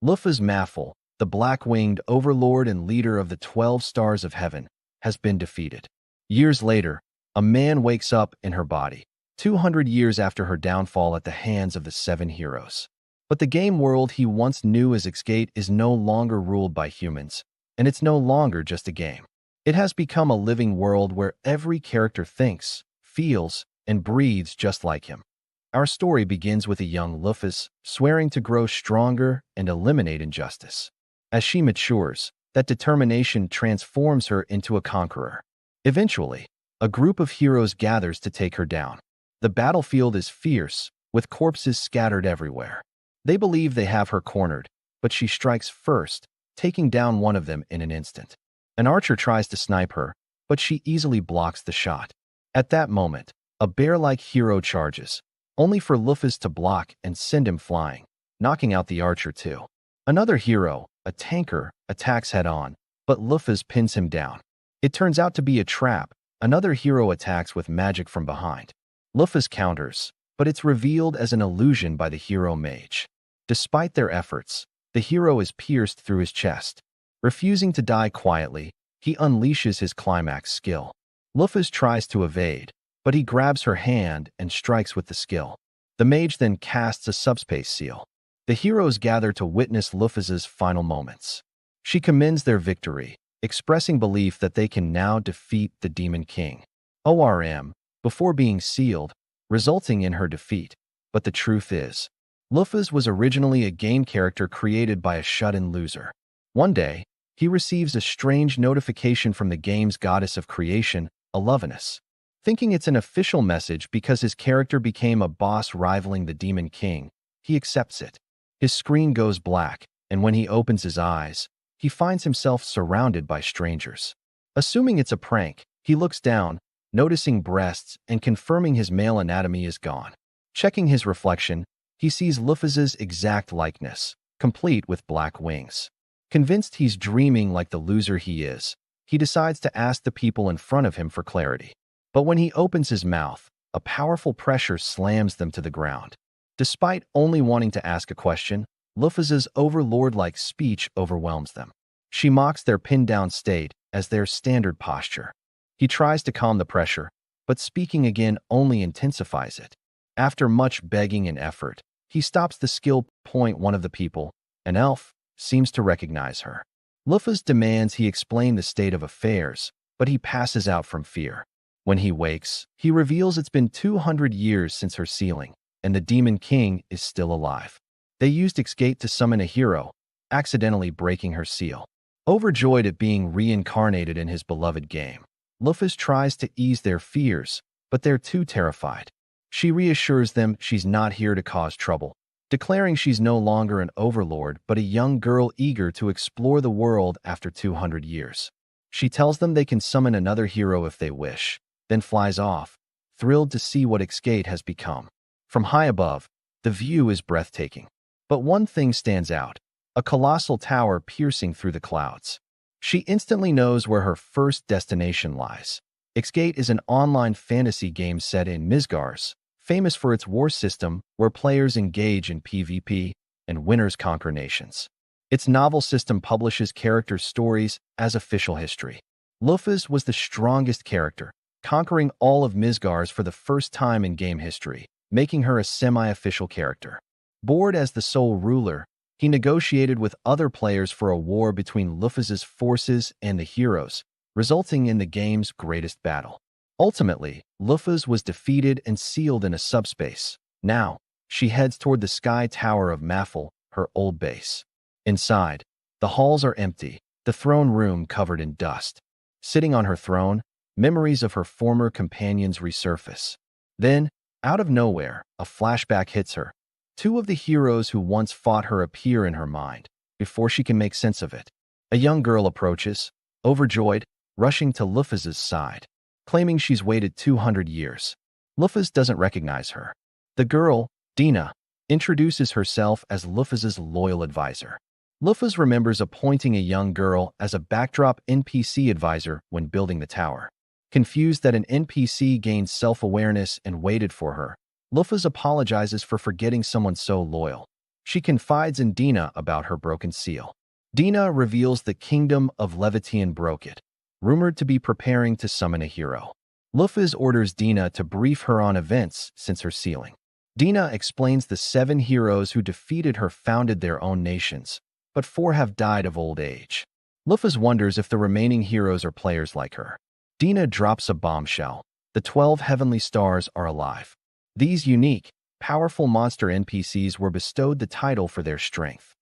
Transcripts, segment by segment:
Lufa's Maful, the black-winged overlord and leader of the 12 stars of heaven, has been defeated. Years later, a man wakes up in her body, 200 years after her downfall at the hands of the 7 heroes. But the game world he once knew as Xgate is no longer ruled by humans, and it's no longer just a game. It has become a living world where every character thinks, feels, and breathes just like him. Our story begins with a young Lufus swearing to grow stronger and eliminate injustice. As she matures, that determination transforms her into a conqueror. Eventually, a group of heroes gathers to take her down. The battlefield is fierce, with corpses scattered everywhere. They believe they have her cornered, but she strikes first, taking down one of them in an instant. An archer tries to snipe her, but she easily blocks the shot. At that moment, a bear-like hero charges, only for Lufus to block and send him flying, knocking out the archer too. Another hero, a tanker, attacks head-on, but Lufus pins him down. It turns out to be a trap. Another hero attacks with magic from behind. Lufus counters, but it's revealed as an illusion by the hero mage. Despite their efforts, the hero is pierced through his chest. Refusing to die quietly, he unleashes his climax skill. Lufus tries to evade, but he grabs her hand and strikes with the skill. The mage then casts a subspace seal. The heroes gather to witness Lufus's final moments. She commends their victory, expressing belief that they can now defeat the Demon King. ORM, before being sealed, resulting in her defeat. But the truth is, Lufus was originally a game character created by a shut-in loser. One day, he receives a strange notification from the game's goddess of creation, Alovenus. Thinking it's an official message because his character became a boss rivaling the Demon King, he accepts it. His screen goes black, and when he opens his eyes, he finds himself surrounded by strangers. Assuming it's a prank, he looks down, noticing breasts and confirming his male anatomy is gone. Checking his reflection, he sees Lufus's exact likeness, complete with black wings. Convinced he's dreaming like the loser he is, he decides to ask the people in front of him for clarity. But when he opens his mouth, a powerful pressure slams them to the ground. Despite only wanting to ask a question, Lufus's overlord-like speech overwhelms them. She mocks their pinned-down state as their standard posture. He tries to calm the pressure, but speaking again only intensifies it. After much begging and effort, he stops the skill point. One of the people, an elf, seems to recognize her. Lufus demands he explain the state of affairs, but he passes out from fear. When he wakes, he reveals it's been 200 years since her sealing, and the Demon King is still alive. They used Xgate to summon a hero, accidentally breaking her seal. Overjoyed at being reincarnated in his beloved game, Lufus tries to ease their fears, but they're too terrified. She reassures them she's not here to cause trouble, declaring she's no longer an overlord but a young girl eager to explore the world after 200 years. She tells them they can summon another hero if they wish, then flies off, thrilled to see what Xgate has become. From high above, the view is breathtaking. But one thing stands out, a colossal tower piercing through the clouds. She instantly knows where her first destination lies. Xgate is an online fantasy game set in Midgars, famous for its war system where players engage in PvP and winners conquer nations. Its novel system publishes character stories as official history. Lufus was the strongest character, conquering all of Midgars for the first time in game history, making her a semi-official character. Bored as the sole ruler, he negotiated with other players for a war between Lufus's forces and the heroes, resulting in the game's greatest battle. Ultimately, Lufus was defeated and sealed in a subspace. Now, she heads toward the Sky Tower of Maful, her old base. Inside, the halls are empty, the throne room covered in dust. Sitting on her throne, memories of her former companions resurface. Then, out of nowhere, a flashback hits her. Two of the heroes who once fought her appear in her mind, before she can make sense of it. A young girl approaches, overjoyed, rushing to Lufus's side, claiming she's waited 200 years. Lufus doesn't recognize her. The girl, Dina, introduces herself as Lufus's loyal advisor. Lufus remembers appointing a young girl as a backdrop NPC advisor when building the tower. Confused that an NPC gained self-awareness and waited for her, Lufus apologizes for forgetting someone so loyal. She confides in Dina about her broken seal. Dina reveals the kingdom of Levitian broke it, rumored to be preparing to summon a hero. Lufus orders Dina to brief her on events since her sealing. Dina explains the 7 heroes who defeated her founded their own nations, but 4 have died of old age. Lufus wonders if the remaining heroes are players like her. Dina drops a bombshell. The 12 heavenly stars are alive. These unique, powerful monster NPCs were bestowed the title for their strength.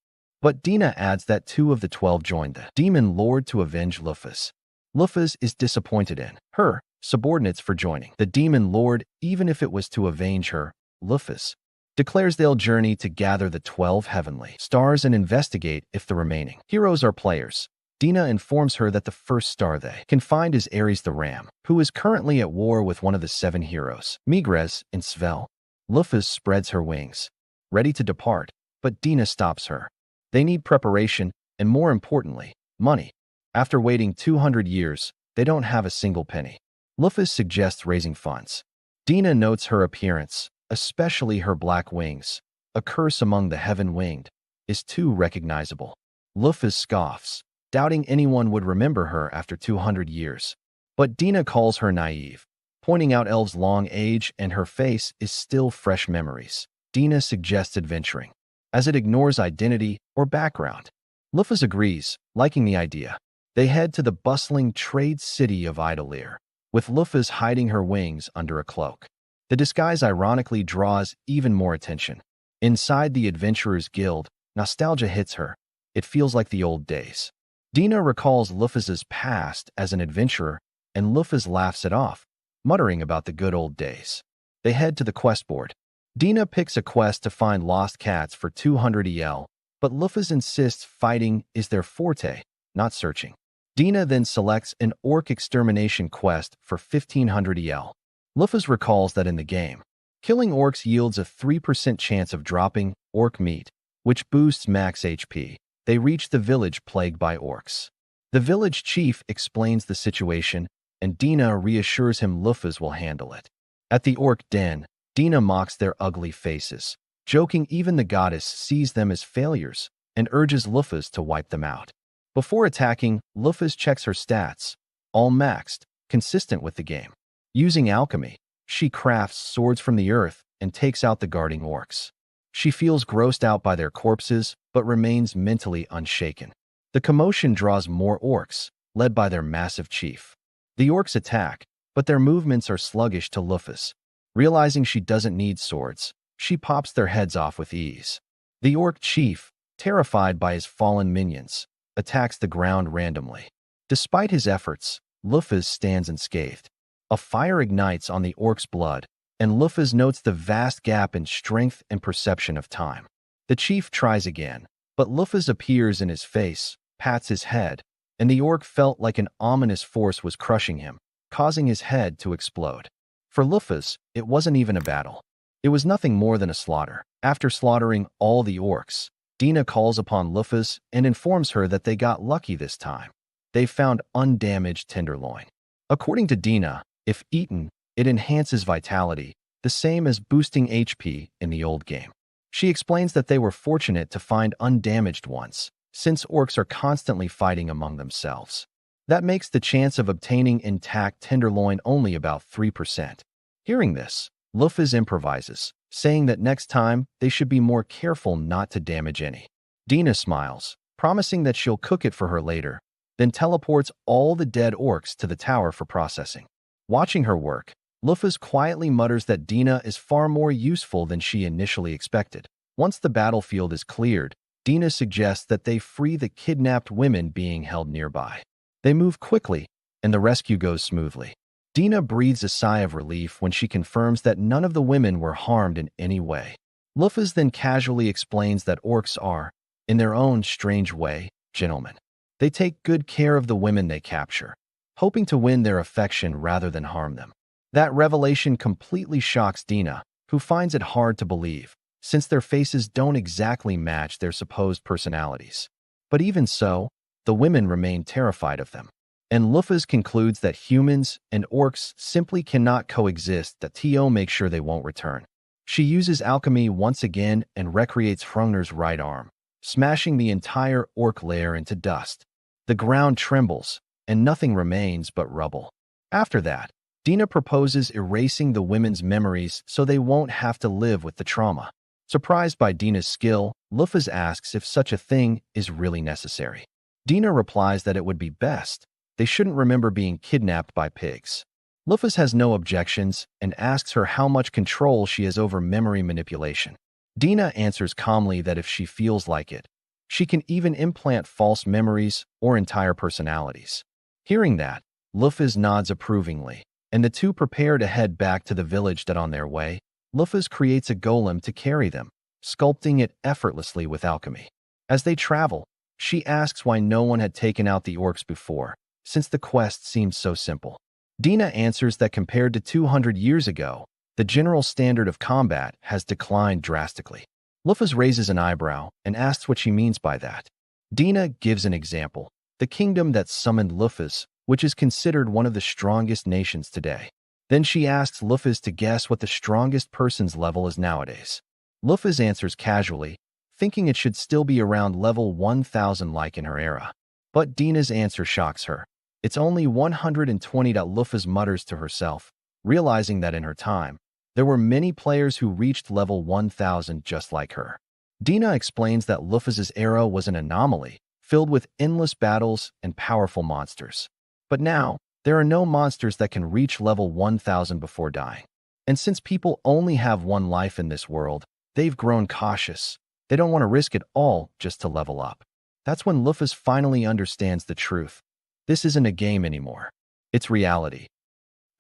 But Dina adds that 2 of the 12 joined the demon lord to avenge Lufus. Lufus is disappointed in her subordinates for joining the demon lord, even if it was to avenge her. Lufus declares they'll journey to gather the 12 heavenly stars and investigate if the remaining heroes are players. Dina informs her that the first star they can find is Ares the Ram, who is currently at war with one of the 7 heroes, Migres and Svel. Lufus spreads her wings, ready to depart, but Dina stops her. They need preparation and, more importantly, money. After waiting 200 years, they don't have a single penny. Lufus suggests raising funds. Dina notes her appearance, especially her black wings. A curse among the heaven-winged is too recognizable. Lufus scoffs, doubting anyone would remember her after 200 years. But Dina calls her naive, pointing out Elve's long age and her face is still fresh memories. Dina suggests adventuring, as it ignores identity or background. Lufus agrees, liking the idea. They head to the bustling trade city of Idalir, with Lufus hiding her wings under a cloak. The disguise ironically draws even more attention. Inside the Adventurers Guild, nostalgia hits her. It feels like the old days. Dina recalls Lufus's past as an adventurer, and Lufus laughs it off, muttering about the good old days. They head to the quest board. Dina picks a quest to find lost cats for 200 EL, but Lufus insists fighting is their forte, not searching. Dina then selects an orc extermination quest for 1500 EL. Lufus recalls that in the game, killing orcs yields a 3% chance of dropping orc meat, which boosts max HP. They reach the village plagued by orcs. The village chief explains the situation, and Dina reassures him Lufus will handle it. At the orc den, Dina mocks their ugly faces, joking even the goddess sees them as failures and urges Lufus to wipe them out. Before attacking, Lufus checks her stats, all maxed, consistent with the game. Using alchemy, she crafts swords from the earth and takes out the guarding orcs. She feels grossed out by their corpses, but remains mentally unshaken. The commotion draws more orcs, led by their massive chief. The orcs attack, but their movements are sluggish to Lufus. Realizing she doesn't need swords, she pops their heads off with ease. The orc chief, terrified by his fallen minions, attacks the ground randomly. Despite his efforts, Lufus stands unscathed. A fire ignites on the orc's blood, and Lufus notes the vast gap in strength and perception of time. The chief tries again, but Lufus appears in his face, pats his head, and the orc felt like an ominous force was crushing him, causing his head to explode. For Lufus, it wasn't even a battle. It was nothing more than a slaughter. After slaughtering all the orcs, Dina calls upon Lufus and informs her that they got lucky this time. They found undamaged tenderloin. According to Dina, if eaten, it enhances vitality, the same as boosting HP in the old game. She explains that they were fortunate to find undamaged ones, since orcs are constantly fighting among themselves. That makes the chance of obtaining intact tenderloin only about 3%. Hearing this, Lufus improvises, saying that next time they should be more careful not to damage any. Dina smiles, promising that she'll cook it for her later, then teleports all the dead orcs to the tower for processing. Watching her work, Lufus quietly mutters that Dina is far more useful than she initially expected. Once the battlefield is cleared, Dina suggests that they free the kidnapped women being held nearby. They move quickly, and the rescue goes smoothly. Dina breathes a sigh of relief when she confirms that none of the women were harmed in any way. Lufus then casually explains that orcs are, in their own strange way, gentlemen. They take good care of the women they capture, hoping to win their affection rather than harm them. That revelation completely shocks Dina, who finds it hard to believe, since their faces don't exactly match their supposed personalities. But even so, the women remain terrified of them. And Lufus concludes that humans and orcs simply cannot coexist, that TO makes sure they won't return. She uses alchemy once again and recreates Hrungnir's right arm, smashing the entire orc lair into dust. The ground trembles, and nothing remains but rubble. After that, Dina proposes erasing the women's memories so they won't have to live with the trauma. Surprised by Dina's skill, Lufas asks if such a thing is really necessary. Dina replies that it would be best. They shouldn't remember being kidnapped by pigs. Lufas has no objections and asks her how much control she has over memory manipulation. Dina answers calmly that if she feels like it, she can even implant false memories or entire personalities. Hearing that, Lufas nods approvingly, and the two prepare to head back to the village. That on their way, Lufas creates a golem to carry them, sculpting it effortlessly with alchemy. As they travel, she asks why no one had taken out the orcs before, since the quest seemed so simple. Dina answers that compared to 200 years ago, the general standard of combat has declined drastically. Lufas raises an eyebrow and asks what she means by that. Dina gives an example: the kingdom that summoned Lufas, which is considered one of the strongest nations today. Then she asks Lufas to guess what the strongest person's level is nowadays. Lufas answers casually, thinking it should still be around level 1000 like in her era. But Dina's answer shocks her. It's only 120. Lufas mutters to herself, realizing that in her time, there were many players who reached level 1000 just like her. Dina explains that Lufas's era was an anomaly, filled with endless battles and powerful monsters. But now, there are no monsters that can reach level 1000 before dying. And since people only have one life in this world, they've grown cautious. They don't want to risk it all just to level up. That's when Lufas finally understands the truth. This isn't a game anymore. It's reality.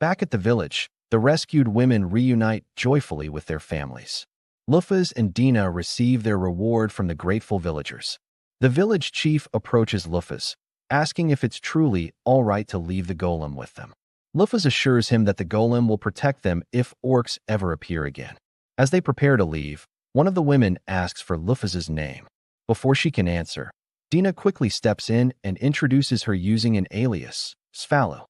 Back at the village, the rescued women reunite joyfully with their families. Lufas and Dina receive their reward from the grateful villagers. The village chief approaches Lufas, asking if it's truly all right to leave the golem with them. Lufas assures him that the golem will protect them if orcs ever appear again. As they prepare to leave, one of the women asks for Lufas's name. Before she can answer, Dina quickly steps in and introduces her using an alias, Svallo.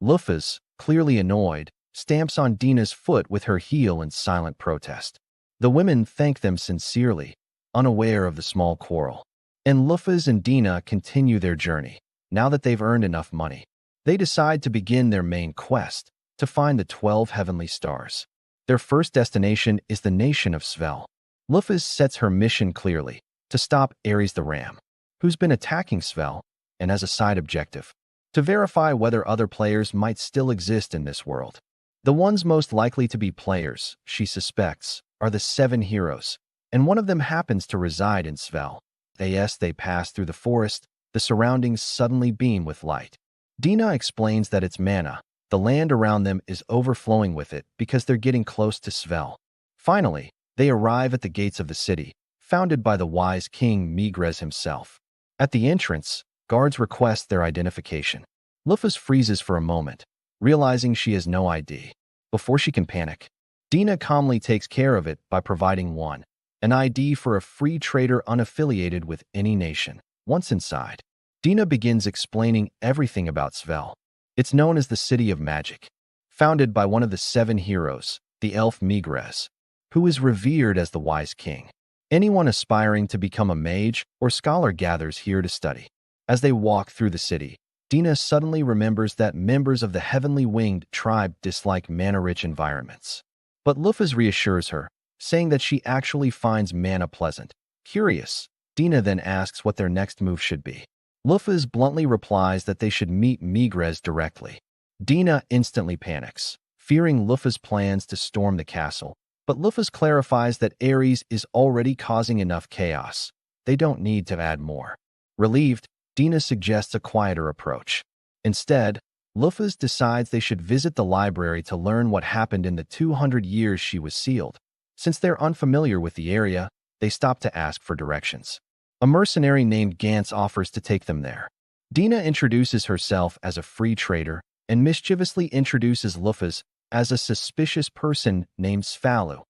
Lufas, clearly annoyed, stamps on Dina's foot with her heel in silent protest. The women thank them sincerely, unaware of the small quarrel. And Lufas and Dina continue their journey. Now that they've earned enough money, they decide to begin their main quest, to find the 12 heavenly stars. Their first destination is the nation of Svel. Lufas sets her mission clearly, to stop Ares the Ram, who's been attacking Svel, and as a side objective, to verify whether other players might still exist in this world. The ones most likely to be players, she suspects, are the 7 heroes, and one of them happens to reside in Svel. As they pass through the forest, the surroundings suddenly beam with light. Dina explains that it's mana. The land around them is overflowing with it because they're getting close to Svel. Finally, they arrive at the gates of the city, founded by the wise king Migres himself. At the entrance, guards request their identification. Lufas freezes for a moment, realizing she has no ID. Before she can panic, Dina calmly takes care of it by providing one, an ID for a free trader unaffiliated with any nation. Once inside, Dina begins explaining everything about Svel. It's known as the City of Magic, founded by one of the 7 heroes, the elf Migres, who is revered as the wise king. Anyone aspiring to become a mage or scholar gathers here to study. As they walk through the city, Dina suddenly remembers that members of the heavenly winged tribe dislike mana-rich environments. But Lufas reassures her, saying that she actually finds mana pleasant. Curious, Dina then asks what their next move should be. Lufas bluntly replies that they should meet Migres directly. Dina instantly panics, fearing Lufas' plans to storm the castle. But Lufas clarifies that Ares is already causing enough chaos. They don't need to add more. Relieved, Dina suggests a quieter approach. Instead, Lufas decides they should visit the library to learn what happened in the 200 years she was sealed. Since they're unfamiliar with the area, they stop to ask for directions. A mercenary named Gantz offers to take them there. Dina introduces herself as a free trader and mischievously introduces Lufas as a suspicious person named Svallo,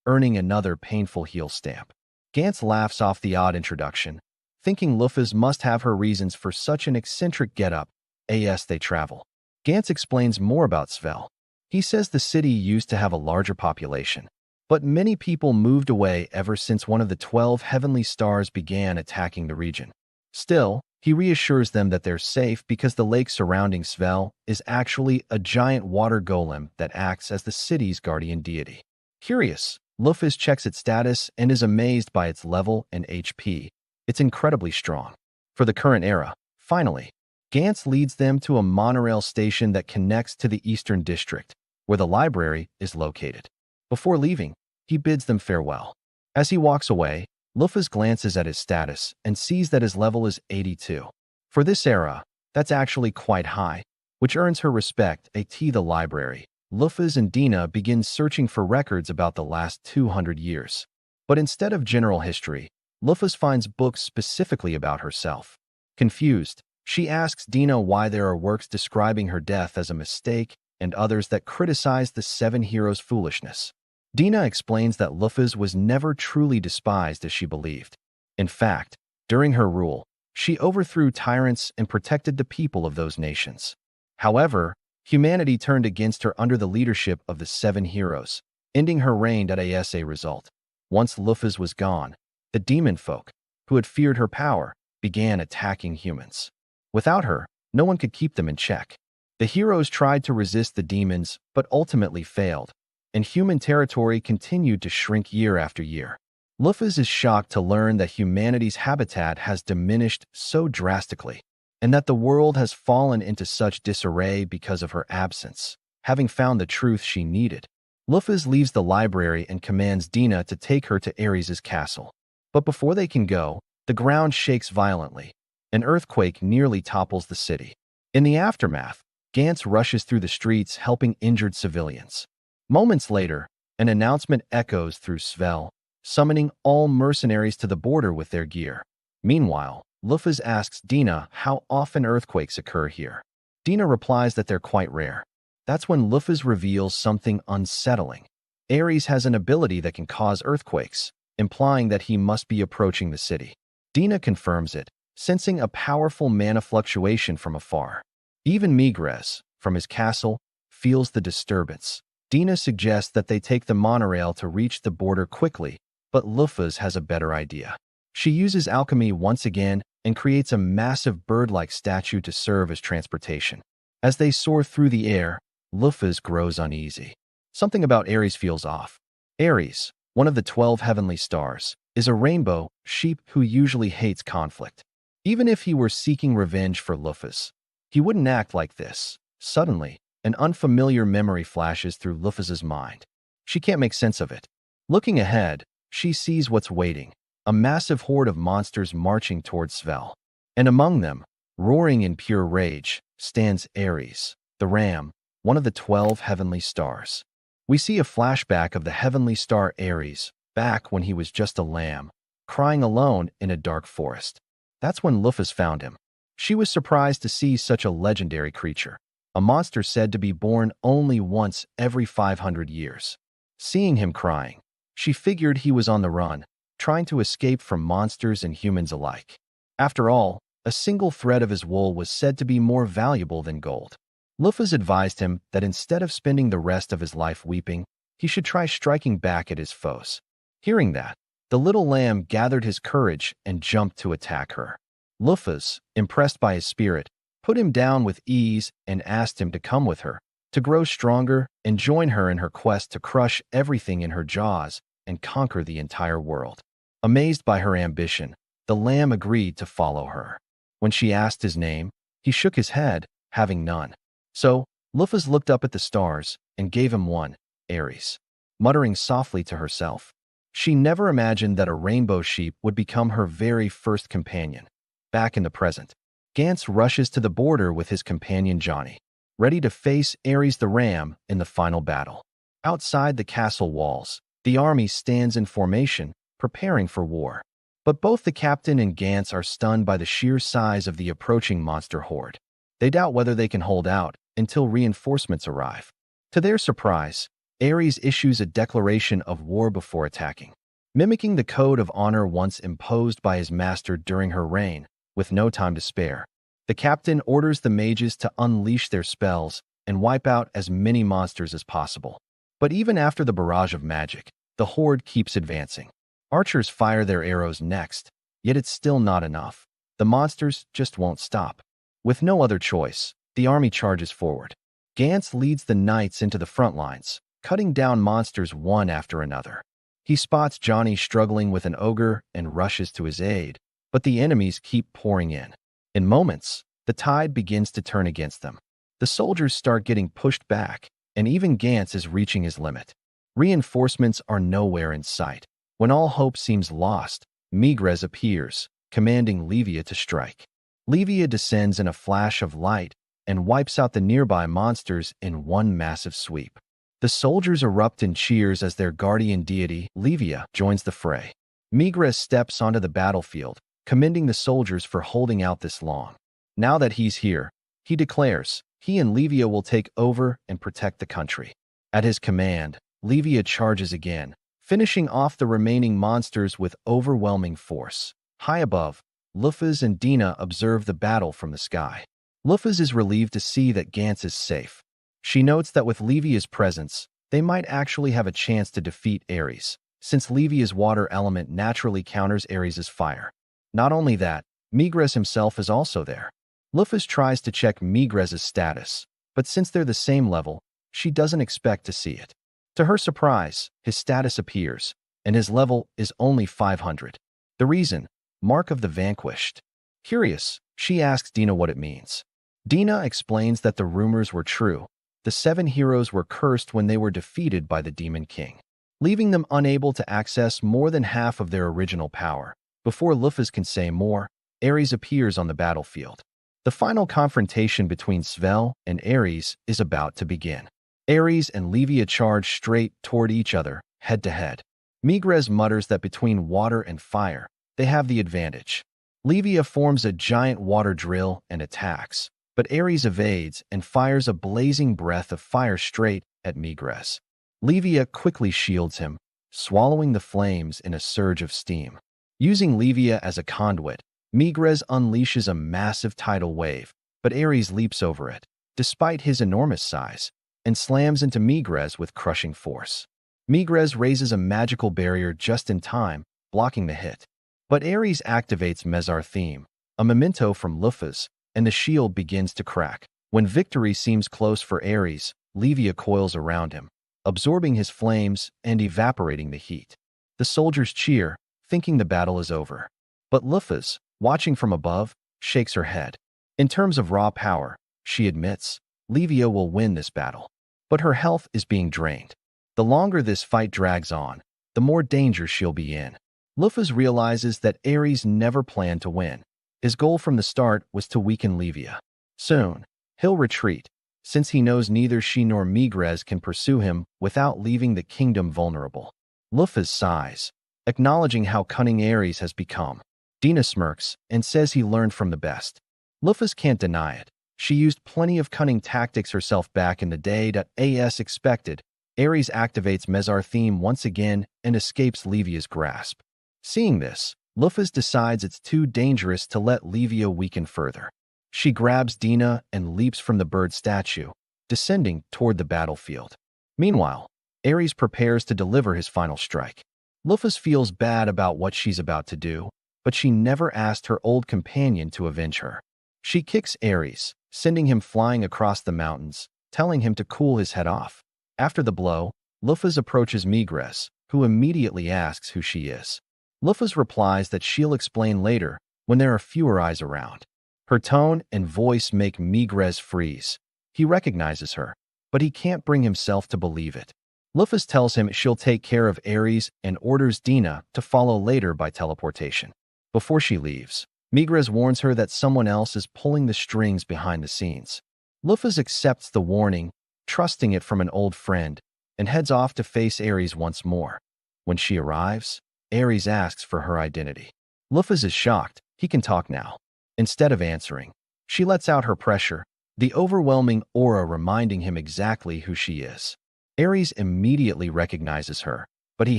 earning another painful heel stamp. Gantz laughs off the odd introduction, thinking Lufas must have her reasons for such an eccentric getup. As they travel, Gantz explains more about Svel. He says the city used to have a larger population. But many people moved away ever since one of the 12 heavenly stars began attacking the region. Still, he reassures them that they're safe because the lake surrounding Svel is actually a giant water golem that acts as the city's guardian deity. Curious, Lufus checks its status and is amazed by its level and HP. It's incredibly strong. For the current era, finally, Gantz leads them to a monorail station that connects to the Eastern District, where the library is located. Before leaving, he bids them farewell. As he walks away, Lufus glances at his status and sees that his level is 82. For this era, that's actually quite high, which earns her respect at the library. Lufus and Dina begin searching for records about the last 200 years. But instead of general history, Lufus finds books specifically about herself. Confused, she asks Dina why there are works describing her death as a mistake and others that criticize the seven heroes' foolishness. Dina explains that Lufus was never truly despised as she believed. In fact, during her rule, she overthrew tyrants and protected the people of those nations. However, humanity turned against her under the leadership of the seven heroes, ending her reign as a result. Once Lufus was gone, the demon folk, who had feared her power, began attacking humans. Without her, no one could keep them in check. The heroes tried to resist the demons, but ultimately failed, and human territory continued to shrink year after year. Lufus is shocked to learn that humanity's habitat has diminished so drastically, and that the world has fallen into such disarray because of her absence. Having found the truth she needed, Lufus leaves the library and commands Dina to take her to Ares' castle. But before they can go, the ground shakes violently. An earthquake nearly topples the city. In the aftermath, Gantz rushes through the streets helping injured civilians. Moments later, an announcement echoes through Svel, summoning all mercenaries to the border with their gear. Meanwhile, Lufus asks Dina how often earthquakes occur here. Dina replies that they're quite rare. That's when Lufus reveals something unsettling. Ares has an ability that can cause earthquakes, implying that he must be approaching the city. Dina confirms it, sensing a powerful mana fluctuation from afar. Even Migres, from his castle, feels the disturbance. Dina suggests that they take the monorail to reach the border quickly, but Lufus has a better idea. She uses alchemy once again and creates a massive bird-like statue to serve as transportation. As they soar through the air, Lufus grows uneasy. Something about Ares feels off. Ares, one of the 12 heavenly stars, is a rainbow sheep who usually hates conflict. Even if he were seeking revenge for Lufus, he wouldn't act like this. Suddenly, an unfamiliar memory flashes through Lufus's mind. She can't make sense of it. Looking ahead, she sees what's waiting, a massive horde of monsters marching towards Svel. And among them, roaring in pure rage, stands Ares, the ram, one of the 12 heavenly stars. We see a flashback of the heavenly star Ares, back when he was just a lamb, crying alone in a dark forest. That's when Lufus found him. She was surprised to see such a legendary creature, a monster said to be born only once every 500 years. Seeing him crying, she figured he was on the run, trying to escape from monsters and humans alike. After all, a single thread of his wool was said to be more valuable than gold. Lufus advised him that instead of spending the rest of his life weeping, he should try striking back at his foes. Hearing that, the little lamb gathered his courage and jumped to attack her. Lufus, impressed by his spirit, put him down with ease and asked him to come with her, to grow stronger and join her in her quest to crush everything in her jaws and conquer the entire world. Amazed by her ambition, the lamb agreed to follow her. When she asked his name, he shook his head, having none. So, Lufus looked up at the stars and gave him one, Ares, muttering softly to herself. She never imagined that a rainbow sheep would become her very first companion. Back in the present, Gantz rushes to the border with his companion Johnny, ready to face Ares the ram in the final battle. Outside the castle walls, the army stands in formation, preparing for war. But both the captain and Gantz are stunned by the sheer size of the approaching monster horde. They doubt whether they can hold out until reinforcements arrive. To their surprise, Ares issues a declaration of war before attacking. Mimicking the code of honor once imposed by his master during her reign, with no time to spare, the captain orders the mages to unleash their spells and wipe out as many monsters as possible. But even after the barrage of magic, the horde keeps advancing. Archers fire their arrows next, yet it's still not enough. The monsters just won't stop. With no other choice, the army charges forward. Gantz leads the knights into the front lines, cutting down monsters one after another. He spots Johnny struggling with an ogre and rushes to his aid, but the enemies keep pouring in. In moments, the tide begins to turn against them. The soldiers start getting pushed back, and even Gantz is reaching his limit. Reinforcements are nowhere in sight. When all hope seems lost, Migres appears, commanding Livia to strike. Livia descends in a flash of light and wipes out the nearby monsters in one massive sweep. The soldiers erupt in cheers as their guardian deity, Livia, joins the fray. Migres steps onto the battlefield, commending the soldiers for holding out this long. Now that he's here, he declares, he and Livia will take over and protect the country. At his command, Livia charges again, finishing off the remaining monsters with overwhelming force. High above, Lufas and Dina observe the battle from the sky. Lufas is relieved to see that Gantz is safe. She notes that with Livia's presence, they might actually have a chance to defeat Ares, since Livia's water element naturally counters Ares' fire. Not only that, Migres himself is also there. Lufas tries to check Migres' status, but since they're the same level, she doesn't expect to see it. To her surprise, his status appears, and his level is only 500. The reason? Mark of the Vanquished. Curious, she asks Dina what it means. Dina explains that the rumors were true. The 7 heroes were cursed when they were defeated by the Demon King, leaving them unable to access more than half of their original power. Before Lufas can say more, Ares appears on the battlefield. The final confrontation between Svel and Ares is about to begin. Ares and Livia charge straight toward each other, head to head. Migres mutters that between water and fire, they have the advantage. Livia forms a giant water drill and attacks, but Ares evades and fires a blazing breath of fire straight at Migres. Livia quickly shields him, swallowing the flames in a surge of steam. Using Livia as a conduit, Migres unleashes a massive tidal wave, but Ares leaps over it, despite his enormous size, and slams into Migres with crushing force. Migres raises a magical barrier just in time, blocking the hit. But Ares activates Mezartheme, a memento from Lufas, and the shield begins to crack. When victory seems close for Ares, Livia coils around him, absorbing his flames and evaporating the heat. The soldiers cheer, thinking the battle is over. But Lufas, watching from above, shakes her head. In terms of raw power, she admits, Livia will win this battle. But her health is being drained. The longer this fight drags on, the more danger she'll be in. Lufas realizes that Ares never planned to win. His goal from the start was to weaken Livia. Soon, he'll retreat, since he knows neither she nor Migres can pursue him without leaving the kingdom vulnerable. Lufas sighs, acknowledging how cunning Ares has become. Dina smirks and says he learned from the best. Lufas can't deny it. She used plenty of cunning tactics herself back in the day. As expected, Ares activates Mezartheme once again and escapes Livia's grasp. Seeing this, Lufas decides it's too dangerous to let Livia weaken further. She grabs Dina and leaps from the bird statue, descending toward the battlefield. Meanwhile, Ares prepares to deliver his final strike. Lufas feels bad about what she's about to do, but she never asked her old companion to avenge her. She kicks Ares, sending him flying across the mountains, telling him to cool his head off. After the blow, Lufas approaches Migres, who immediately asks who she is. Lufas replies that she'll explain later when there are fewer eyes around. Her tone and voice make Migres freeze. He recognizes her, but he can't bring himself to believe it. Lufas tells him she'll take care of Ares and orders Dina to follow later by teleportation. Before she leaves, Migres warns her that someone else is pulling the strings behind the scenes. Lufas accepts the warning, trusting it from an old friend, and heads off to face Ares once more. When she arrives, Ares asks for her identity. Lufas is shocked. He can talk now. Instead of answering, she lets out her pressure, the overwhelming aura reminding him exactly who she is. Ares immediately recognizes her, but he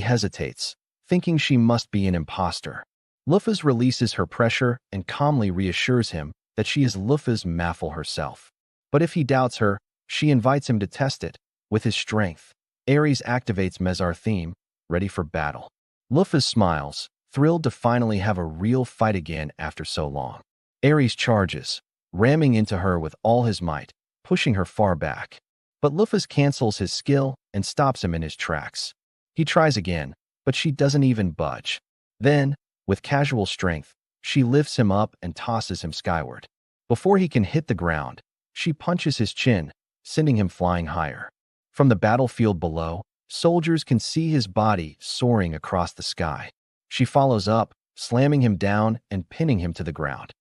hesitates, thinking she must be an imposter. Lufas releases her pressure and calmly reassures him that she is Lufas Maffel herself. But if he doubts her, she invites him to test it. With his strength, Ares activates Mezartheme, ready for battle. Luphus smiles, thrilled to finally have a real fight again after so long. Ares charges, ramming into her with all his might, pushing her far back. But Luphus cancels his skill and stops him in his tracks. He tries again, but she doesn't even budge. Then, with casual strength, she lifts him up and tosses him skyward. Before he can hit the ground, she punches his chin, sending him flying higher. From the battlefield below, soldiers can see his body soaring across the sky. She follows up, slamming him down and pinning him to the ground.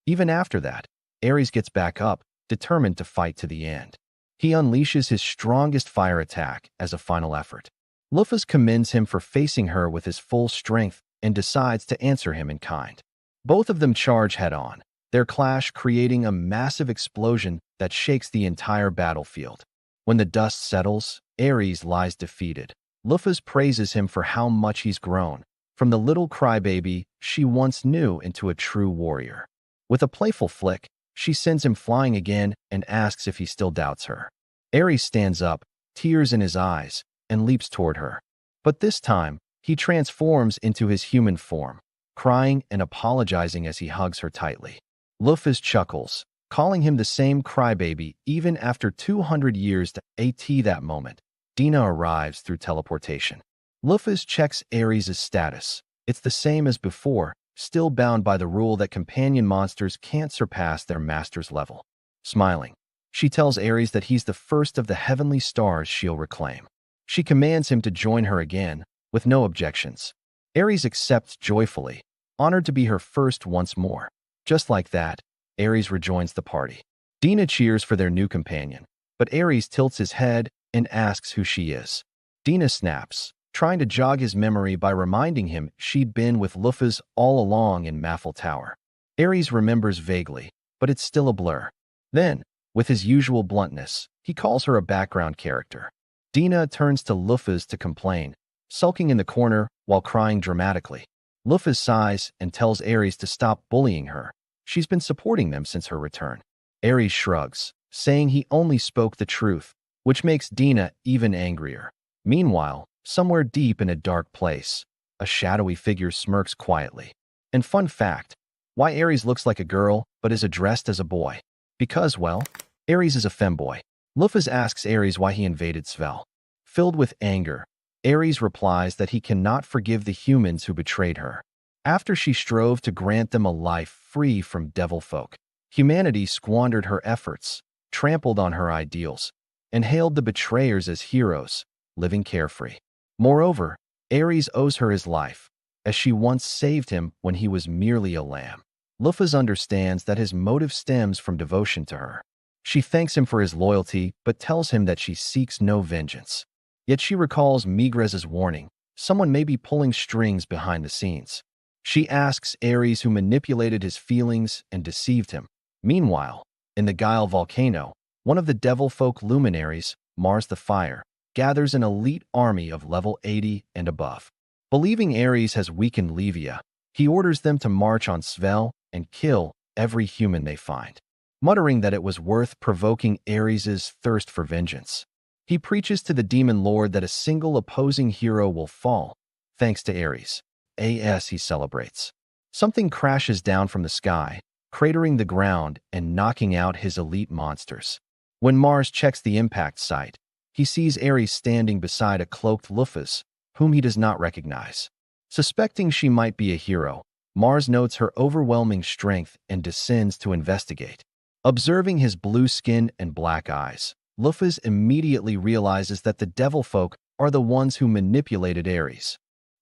Even after that, Ares gets back up, determined to fight to the end. He unleashes his strongest fire attack as a final effort. Luphus commends him for facing her with his full strength and decides to answer him in kind. Both of them charge head-on, their clash creating a massive explosion that shakes the entire battlefield. When the dust settles, Ares lies defeated. Luphus praises him for how much he's grown, from the little crybaby she once knew into a true warrior. With a playful flick, she sends him flying again and asks if he still doubts her. Ares stands up, tears in his eyes, and leaps toward her. But this time, he transforms into his human form, crying and apologizing as he hugs her tightly. Luphus chuckles, calling him the same crybaby even after 200 years. That moment, Dina arrives through teleportation. Luphus checks Ares' status. It's the same as before, still bound by the rule that companion monsters can't surpass their master's level. Smiling, she tells Ares that he's the first of the heavenly stars she'll reclaim. She commands him to join her again, with no objections. Ares accepts joyfully, honored to be her first once more. Just like that, Ares rejoins the party. Dina cheers for their new companion, but Ares tilts his head and asks who she is. Dina snaps, trying to jog his memory by reminding him she'd been with Luphus all along in Maffel Tower. Ares remembers vaguely, but it's still a blur. Then, with his usual bluntness, he calls her a background character. Dina turns to Luphus to complain, sulking in the corner while crying dramatically. Luphus sighs and tells Ares to stop bullying her. She's been supporting them since her return. Ares shrugs, saying he only spoke the truth, which makes Dina even angrier. Meanwhile, somewhere deep in a dark place, a shadowy figure smirks quietly. And fun fact, why Ares looks like a girl but is addressed as a boy? Because, well, Ares is a femboy. Luphus asks Ares why he invaded Svel. Filled with anger, Ares replies that he cannot forgive the humans who betrayed her. After she strove to grant them a life free from devil folk, humanity squandered her efforts, trampled on her ideals, and hailed the betrayers as heroes, living carefree. Moreover, Ares owes her his life, as she once saved him when he was merely a lamb. Luphus understands that his motive stems from devotion to her. She thanks him for his loyalty, but tells him that she seeks no vengeance. Yet she recalls Migres's warning, someone may be pulling strings behind the scenes. She asks Ares who manipulated his feelings and deceived him. Meanwhile, in the Guile volcano, one of the devil folk luminaries, Mars the Fire, gathers an elite army of level 80 and above. Believing Ares has weakened Levia, he orders them to march on Svel and kill every human they find, muttering that it was worth provoking Ares' thirst for vengeance. He preaches to the demon lord that a single opposing hero will fall, thanks to Ares. He celebrates. Something crashes down from the sky, cratering the ground and knocking out his elite monsters. When Mars checks the impact site, he sees Ares standing beside a cloaked Luphus, whom he does not recognize. Suspecting she might be a hero, Mars notes her overwhelming strength and descends to investigate. Observing his blue skin and black eyes, Luphus immediately realizes that the devil folk are the ones who manipulated Ares.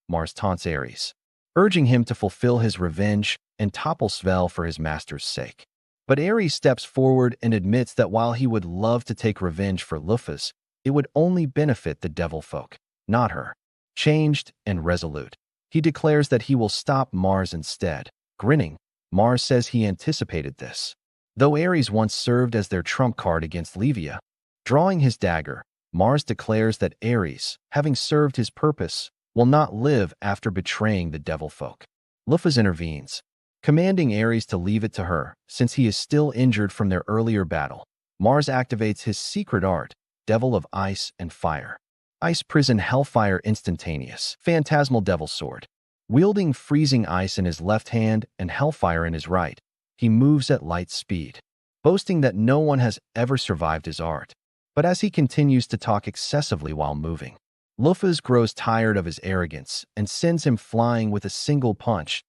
Mars taunts Ares, urging him to fulfill his revenge and topple Svel for his master's sake. But Ares steps forward and admits that while he would love to take revenge for Luphus, it would only benefit the devil folk, not her. Changed and resolute, he declares that he will stop Mars instead. Grinning, Mars says he anticipated this. Though Ares once served as their trump card against Levia, drawing his dagger, Mars declares that Ares, having served his purpose, will not live after betraying the devil folk. Luphus intervenes, commanding Ares to leave it to her, since he is still injured from their earlier battle. Mars activates his secret art, Devil of Ice and Fire. Ice prison hellfire instantaneous. Phantasmal devil sword. Wielding freezing ice in his left hand and hellfire in his right, he moves at light speed, boasting that no one has ever survived his art. But as he continues to talk excessively while moving, Luffy grows tired of his arrogance and sends him flying with a single punch.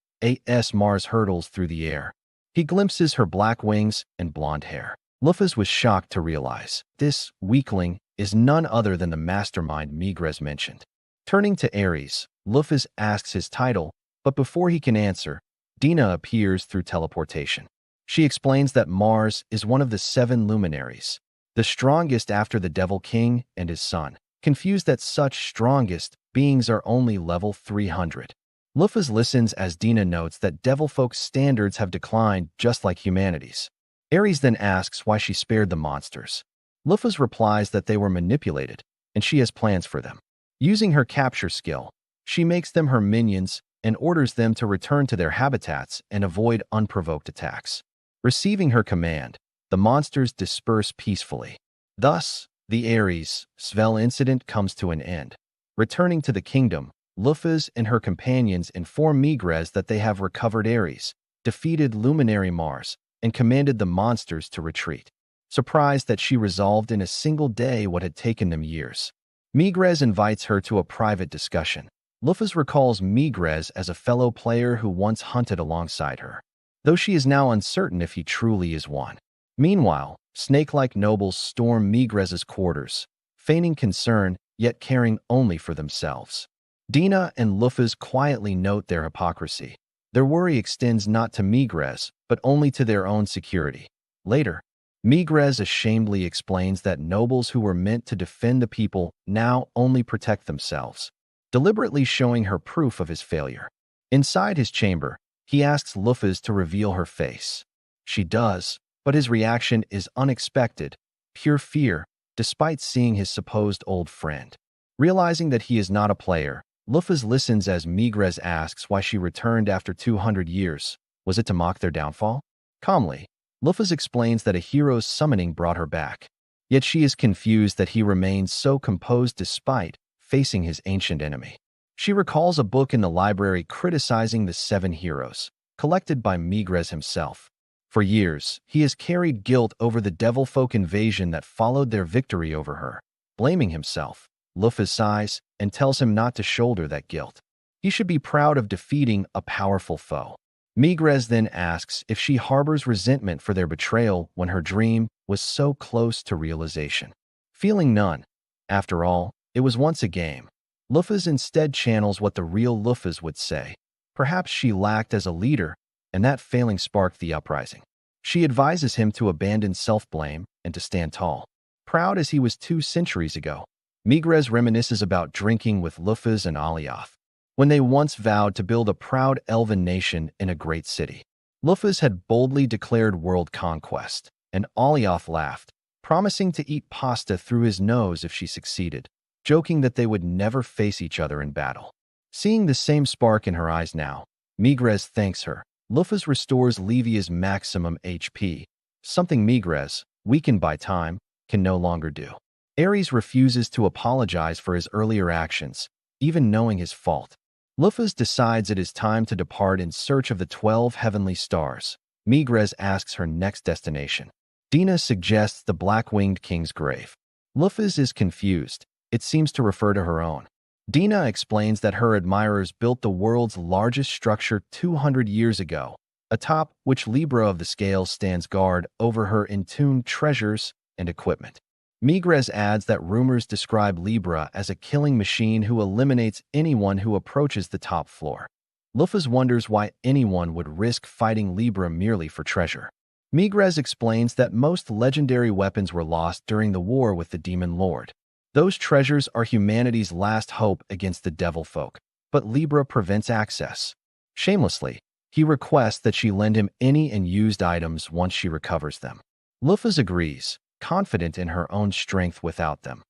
As Mars hurtles through the air, he glimpses her black wings and blonde hair. Luffy was shocked to realize this weakling is none other than the mastermind Migres mentioned. Turning to Ares, Luffy asks his title, but before he can answer, Dina appears through teleportation. She explains that Mars is one of the 7 luminaries, the strongest after the Devil King and his son. Confused that such strongest beings are only level 300. Luffy listens as Dina notes that devilfolk's standards have declined just like humanity's. Ares then asks why she spared the monsters. Luffy replies that they were manipulated, and she has plans for them. Using her capture skill, she makes them her minions and orders them to return to their habitats and avoid unprovoked attacks. Receiving her command, the monsters disperse peacefully. Thus, the Ares Svel incident comes to an end. Returning to the kingdom, Luffy and her companions inform Migres that they have recovered Ares, defeated Luminary Mars, and commanded the monsters to retreat. Surprised that she resolved in a single day what had taken them years, Migres invites her to a private discussion. Luffy recalls Migres as a fellow player who once hunted alongside her, though she is now uncertain if he truly is one. Meanwhile, snake-like nobles storm Migres's quarters, feigning concern yet caring only for themselves. Dina and Luffy quietly note their hypocrisy. Their worry extends not to Migres, but only to their own security. Later, Migres ashamedly explains that nobles who were meant to defend the people now only protect themselves, deliberately showing her proof of his failure. Inside his chamber, he asks Luffy to reveal her face. She does, but his reaction is unexpected, pure fear, despite seeing his supposed old friend. Realizing that he is not a player, Luffy listens as Migres asks why she returned after 200 years. Was it to mock their downfall? Calmly, Luffy explains that a hero's summoning brought her back. Yet she is confused that he remains so composed despite facing his ancient enemy. She recalls a book in the library criticizing the 7 heroes, collected by Migres himself. For years, he has carried guilt over the devilfolk invasion that followed their victory over her. Blaming himself, Luffy sighs and tells him not to shoulder that guilt. He should be proud of defeating a powerful foe. Migres then asks if she harbors resentment for their betrayal when her dream was so close to realization. Feeling none. After all, it was once a game. Luffy instead channels what the real Luffy would say. Perhaps she lacked as a leader, and that failing sparked the uprising. She advises him to abandon self-blame and to stand tall. Proud as he was 2 centuries ago, Migres reminisces about drinking with Luffy and Alioth, when they once vowed to build a proud elven nation in a great city. Luffy had boldly declared world conquest, and Alioth laughed, promising to eat pasta through his nose if she succeeded, joking that they would never face each other in battle. Seeing the same spark in her eyes now, Migres thanks her. Luffy restores Levia's maximum HP, something Migres, weakened by time, can no longer do. Ares refuses to apologize for his earlier actions, even knowing his fault. Luffy decides it is time to depart in search of the 12 heavenly stars. Migres asks her next destination. Dina suggests the Black-Winged King's grave. Luffy is confused. It seems to refer to her own. Dina explains that her admirers built the world's largest structure 200 years ago, atop which Libra of the Scales stands guard over her entombed treasures and equipment. Migres adds that rumors describe Libra as a killing machine who eliminates anyone who approaches the top floor. Luffy wonders why anyone would risk fighting Libra merely for treasure. Migres explains that most legendary weapons were lost during the war with the Demon Lord. Those treasures are humanity's last hope against the devilfolk, but Libra prevents access. Shamelessly, he requests that she lend him any unused items once she recovers them. Luffy agrees, confident in her own strength without them.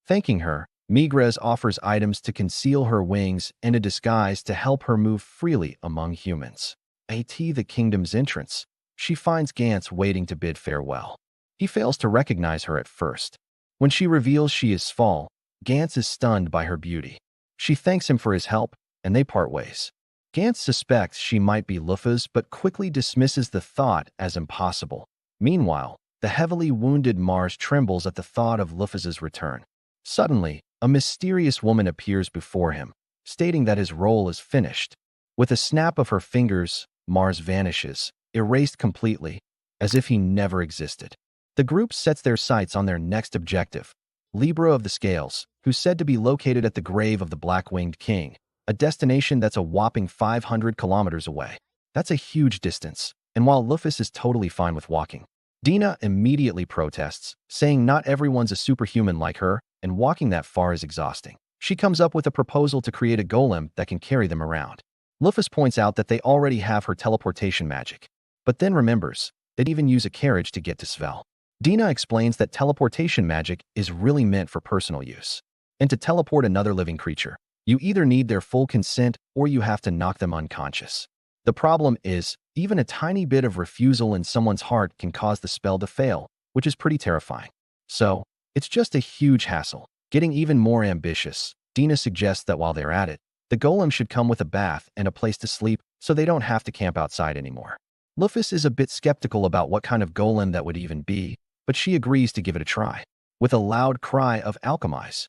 Thanking her, Migres offers items to conceal her wings and a disguise to help her move freely among humans. At the kingdom's entrance, she finds Gantz waiting to bid farewell. He fails to recognize her at first. When she reveals she is Sval, Gantz is stunned by her beauty. She thanks him for his help, and they part ways. Gantz suspects she might be Lufa's but quickly dismisses the thought as impossible. Meanwhile, the heavily wounded Mars trembles at the thought of Lufa's return. Suddenly, a mysterious woman appears before him, stating that his role is finished. With a snap of her fingers, Mars vanishes, erased completely, as if he never existed. The group sets their sights on their next objective, Libra of the Scales, who's said to be located at the grave of the Black-Winged King, a destination that's a whopping 500 kilometers away. That's a huge distance, and while Lufus is totally fine with walking, Dina immediately protests, saying not everyone's a superhuman like her, and walking that far is exhausting. She comes up with a proposal to create a golem that can carry them around. Lufus points out that they already have her teleportation magic, but then remembers they'd even use a carriage to get to Svel. Dina explains that teleportation magic is really meant for personal use, and to teleport another living creature, you either need their full consent or you have to knock them unconscious. The problem is, even a tiny bit of refusal in someone's heart can cause the spell to fail, which is pretty terrifying. So, it's just a huge hassle. Getting even more ambitious, Dina suggests that while they're at it, the golem should come with a bath and a place to sleep so they don't have to camp outside anymore. Lufus is a bit skeptical about what kind of golem that would even be, but she agrees to give it a try. With a loud cry of alchemize,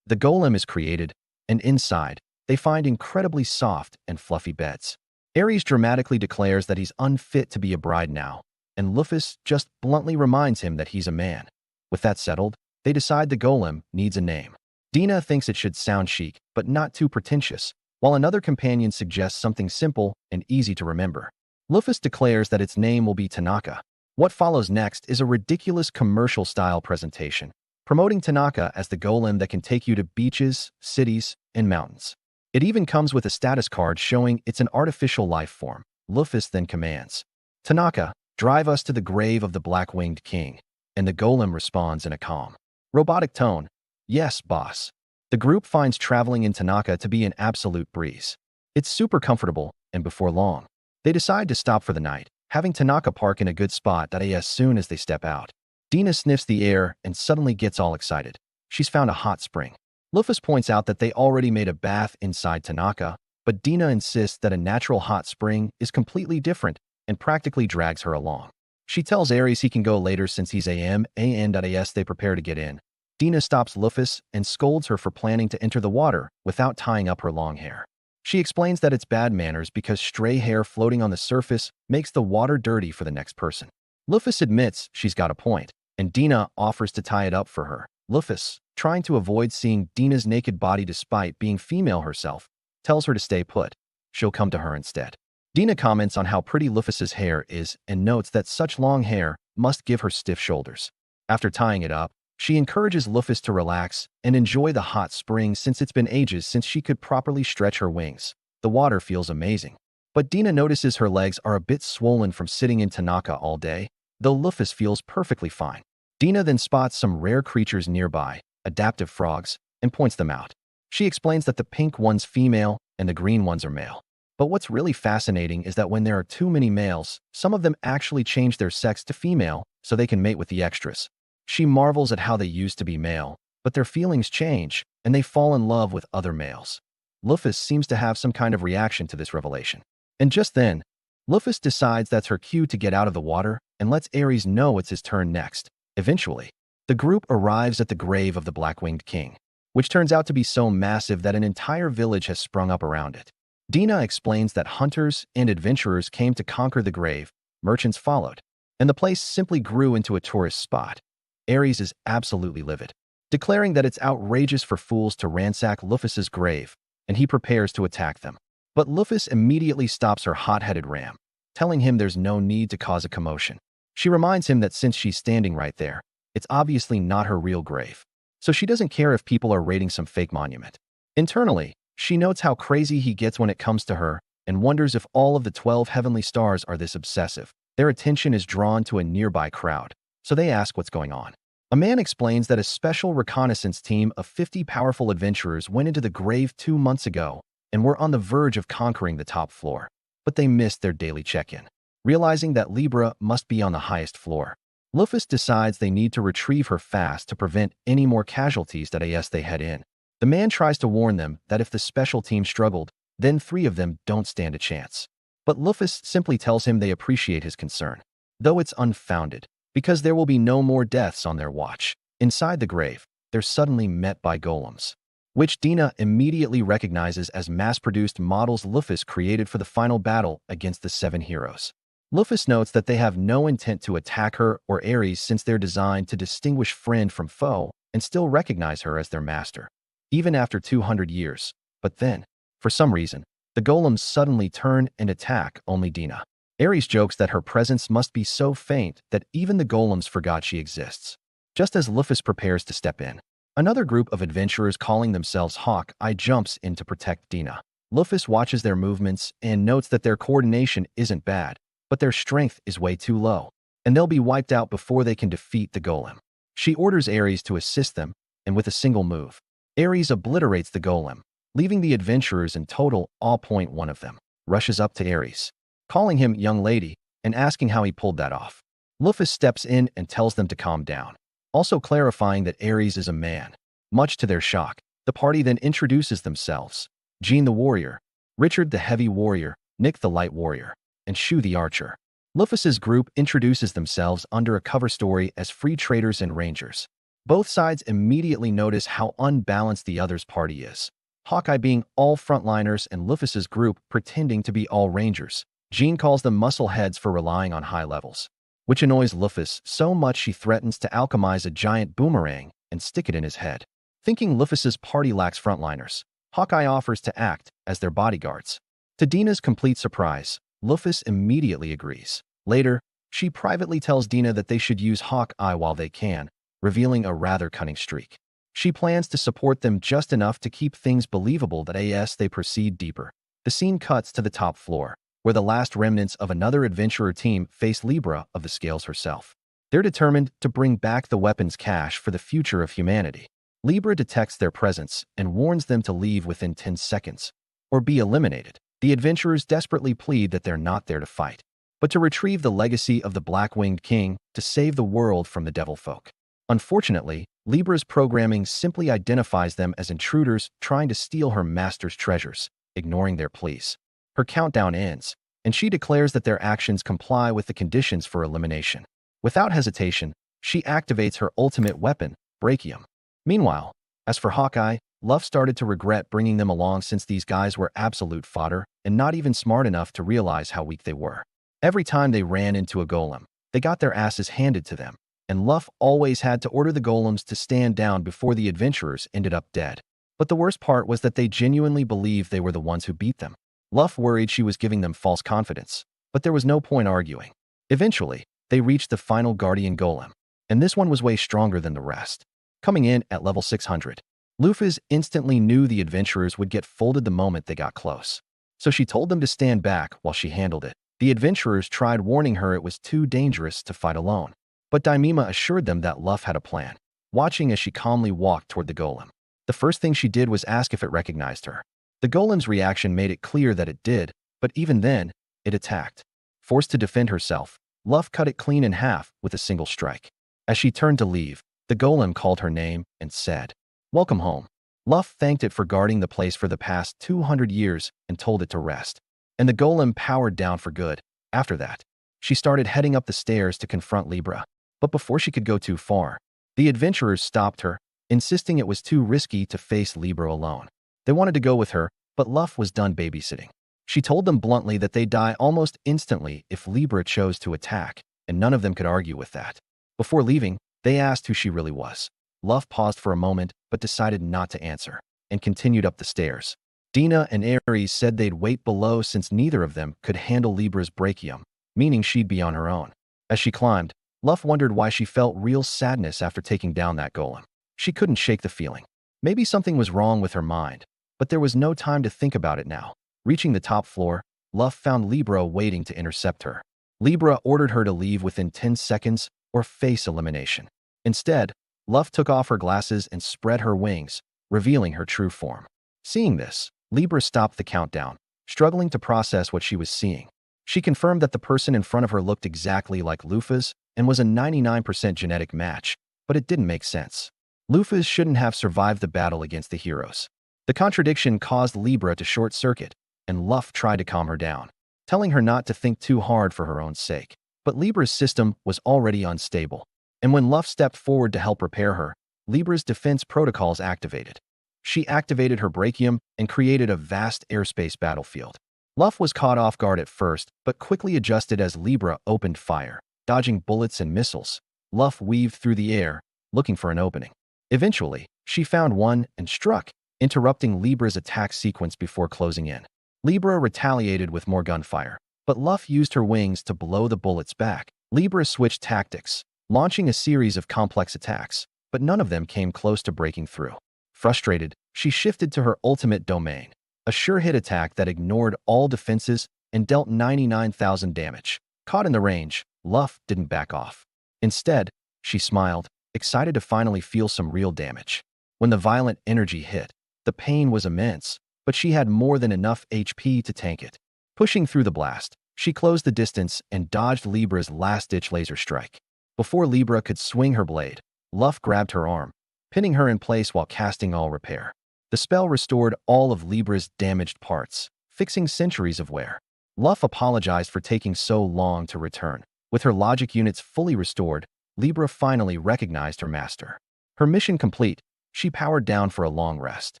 the golem is created, and inside, they find incredibly soft and fluffy beds. Ares dramatically declares that he's unfit to be a bride now, and Lufus just bluntly reminds him that he's a man. With that settled, they decide the golem needs a name. Dina thinks it should sound chic, but not too pretentious, while another companion suggests something simple and easy to remember. Lufus declares that its name will be Tanaka. What follows next is a ridiculous commercial-style presentation, promoting Tanaka as the golem that can take you to beaches, cities, and mountains. It even comes with a status card showing it's an artificial life form. Lufus then commands, "Tanaka, drive us to the grave of the Black-Winged King," and the golem responds in a calm, robotic tone, "Yes, boss." The group finds traveling in Tanaka to be an absolute breeze. It's super comfortable, and before long, they decide to stop for the night, having Tanaka park in a good spot that as soon as they step out. Dina sniffs the air and suddenly gets all excited. She's found a hot spring. Lufus points out that they already made a bath inside Tanaka, but Dina insists that a natural hot spring is completely different and practically drags her along. She tells Ares he can go later since he's as they prepare to get in. Dina stops Lufus and scolds her for planning to enter the water without tying up her long hair. She explains that it's bad manners because stray hair floating on the surface makes the water dirty for the next person. Lufus admits she's got a point, and Dina offers to tie it up for her. Lufus, trying to avoid seeing Dina's naked body despite being female herself, tells her to stay put. She'll come to her instead. Dina comments on how pretty Lufus's hair is and notes that such long hair must give her stiff shoulders. After tying it up, she encourages Lufus to relax and enjoy the hot spring since it's been ages since she could properly stretch her wings. The water feels amazing. But Dina notices her legs are a bit swollen from sitting in Tanaka all day, though Lufus feels perfectly fine. Dina then spots some rare creatures nearby, adaptive frogs, and points them out. She explains that the pink one's female and the green ones are male. But what's really fascinating is that when there are too many males, some of them actually change their sex to female so they can mate with the extras. She marvels at how they used to be male, but their feelings change, and they fall in love with other males. Lufus seems to have some kind of reaction to this revelation. And just then, Lufus decides that's her cue to get out of the water and lets Ares know it's his turn next. Eventually, the group arrives at the grave of the Black-Winged King, which turns out to be so massive that an entire village has sprung up around it. Dina explains that hunters and adventurers came to conquer the grave, merchants followed, and the place simply grew into a tourist spot. Ares is absolutely livid, declaring that it's outrageous for fools to ransack Lufus's grave, and he prepares to attack them. But Lufus immediately stops her hot-headed ram, telling him there's no need to cause a commotion. She reminds him that since she's standing right there, it's obviously not her real grave, so she doesn't care if people are raiding some fake monument. Internally, she notes how crazy he gets when it comes to her and wonders if all of the 12 heavenly stars are this obsessive. Their attention is drawn to a nearby crowd, so they ask what's going on. A man explains that a special reconnaissance team of 50 powerful adventurers went into the grave 2 months ago and were on the verge of conquering the top floor, but they missed their daily check-in. Realizing that Libra must be on the highest floor, Lufus decides they need to retrieve her fast to prevent any more casualties that as they head in. The man tries to warn them that if the special team struggled, then 3 of them don't stand a chance. But Lufus simply tells him they appreciate his concern, though it's unfounded, because there will be no more deaths on their watch. Inside the grave, they're suddenly met by golems, which Dina immediately recognizes as mass-produced models Lufus created for the final battle against the 7 heroes. Lufus notes that they have no intent to attack her or Ares since they're designed to distinguish friend from foe and still recognize her as their master, even after 200 years. But then, for some reason, the golems suddenly turn and attack only Dina. Ares jokes that her presence must be so faint that even the golems forgot she exists. Just as Lufus prepares to step in, another group of adventurers calling themselves Hawkeye jumps in to protect Dina. Lufus watches their movements and notes that their coordination isn't bad, but their strength is way too low, and they'll be wiped out before they can defeat the golem. She orders Ares to assist them, and with a single move, Ares obliterates the golem, leaving the adventurers in total all. One of them rushes up to Ares, calling him young lady and asking how he pulled that off. Lufus steps in and tells them to calm down, also clarifying that Ares is a man. Much to their shock, the party then introduces themselves: Jean the warrior, Richard the heavy warrior, Nick the light warrior, and Shu the archer. Lufus's group introduces themselves under a cover story as free traders and rangers. Both sides immediately notice how unbalanced the other's party is. Hawkeye being all frontliners and Lufus's group pretending to be all rangers. Jean calls them muscle heads for relying on high levels, which annoys Lufus so much she threatens to alchemize a giant boomerang and stick it in his head. Thinking Lufus's party lacks frontliners, Hawkeye offers to act as their bodyguards. To Dina's complete surprise, Lufus immediately agrees. Later, she privately tells Dina that they should use Hawkeye while they can, revealing a rather cunning streak. She plans to support them just enough to keep things believable that as they proceed deeper. The scene cuts to the top floor, where the last remnants of another adventurer team face Libra of the Scales herself. They're determined to bring back the weapons cache for the future of humanity. Libra detects their presence and warns them to leave within 10 seconds, or be eliminated. The adventurers desperately plead that they're not there to fight, but to retrieve the legacy of the Black-Winged King to save the world from the devil folk. Unfortunately, Libra's programming simply identifies them as intruders trying to steal her master's treasures, ignoring their pleas. Her countdown ends, and she declares that their actions comply with the conditions for elimination. Without hesitation, she activates her ultimate weapon, Brachium. Meanwhile, as for Hawkeye, Luff started to regret bringing them along since these guys were absolute fodder and not even smart enough to realize how weak they were. Every time they ran into a golem, they got their asses handed to them, and Luff always had to order the golems to stand down before the adventurers ended up dead. But the worst part was that they genuinely believed they were the ones who beat them. Luff worried she was giving them false confidence, but there was no point arguing. Eventually, they reached the final guardian golem, and this one was way stronger than the rest. Coming in at level 600, Lufus instantly knew the adventurers would get folded the moment they got close. So she told them to stand back while she handled it. The adventurers tried warning her it was too dangerous to fight alone, but Daimima assured them that Luff had a plan, watching as she calmly walked toward the golem. The first thing she did was ask if it recognized her. The golem's reaction made it clear that it did, but even then, it attacked. Forced to defend herself, Luff cut it clean in half with a single strike. As she turned to leave, the golem called her name and said, "Welcome home." Luff thanked it for guarding the place for the past 200 years and told it to rest. And the golem powered down for good. After that, she started heading up the stairs to confront Libra. But before she could go too far, the adventurers stopped her, insisting it was too risky to face Libra alone. They wanted to go with her, but Luff was done babysitting. She told them bluntly that they'd die almost instantly if Libra chose to attack, and none of them could argue with that. Before leaving, they asked who she really was. Luff paused for a moment, but decided not to answer, and continued up the stairs. Dina and Ares said they'd wait below since neither of them could handle Libra's brachium, meaning she'd be on her own. As she climbed, Luff wondered why she felt real sadness after taking down that golem. She couldn't shake the feeling. Maybe something was wrong with her mind, but there was no time to think about it now. Reaching the top floor, Luff found Libra waiting to intercept her. Libra ordered her to leave within 10 seconds or face elimination. Instead, Luff took off her glasses and spread her wings, revealing her true form. Seeing this, Libra stopped the countdown, struggling to process what she was seeing. She confirmed that the person in front of her looked exactly like Lufus, and was a 99% genetic match, but it didn't make sense. Luffy shouldn't have survived the battle against the heroes. The contradiction caused Libra to short-circuit, and Luffy tried to calm her down, telling her not to think too hard for her own sake. But Libra's system was already unstable, and when Luffy stepped forward to help repair her, Libra's defense protocols activated. She activated her brachium and created a vast airspace battlefield. Luffy was caught off guard at first, but quickly adjusted as Libra opened fire. Dodging bullets and missiles, Luffy weaved through the air, looking for an opening. Eventually, she found one and struck, interrupting Libra's attack sequence before closing in. Libra retaliated with more gunfire, but Luffy used her wings to blow the bullets back. Libra switched tactics, launching a series of complex attacks, but none of them came close to breaking through. Frustrated, she shifted to her ultimate domain, a sure-hit attack that ignored all defenses and dealt 99,000 damage. Caught in the range, Luffy didn't back off. Instead, she smiled, excited to finally feel some real damage. When the violent energy hit, the pain was immense, but she had more than enough HP to tank it. Pushing through the blast, she closed the distance and dodged Libra's last-ditch laser strike. Before Libra could swing her blade, Luffy grabbed her arm, pinning her in place while casting all repair. The spell restored all of Libra's damaged parts, fixing centuries of wear. Luffy apologized for taking so long to return. With her logic units fully restored, Libra finally recognized her master. Her mission complete, she powered down for a long rest.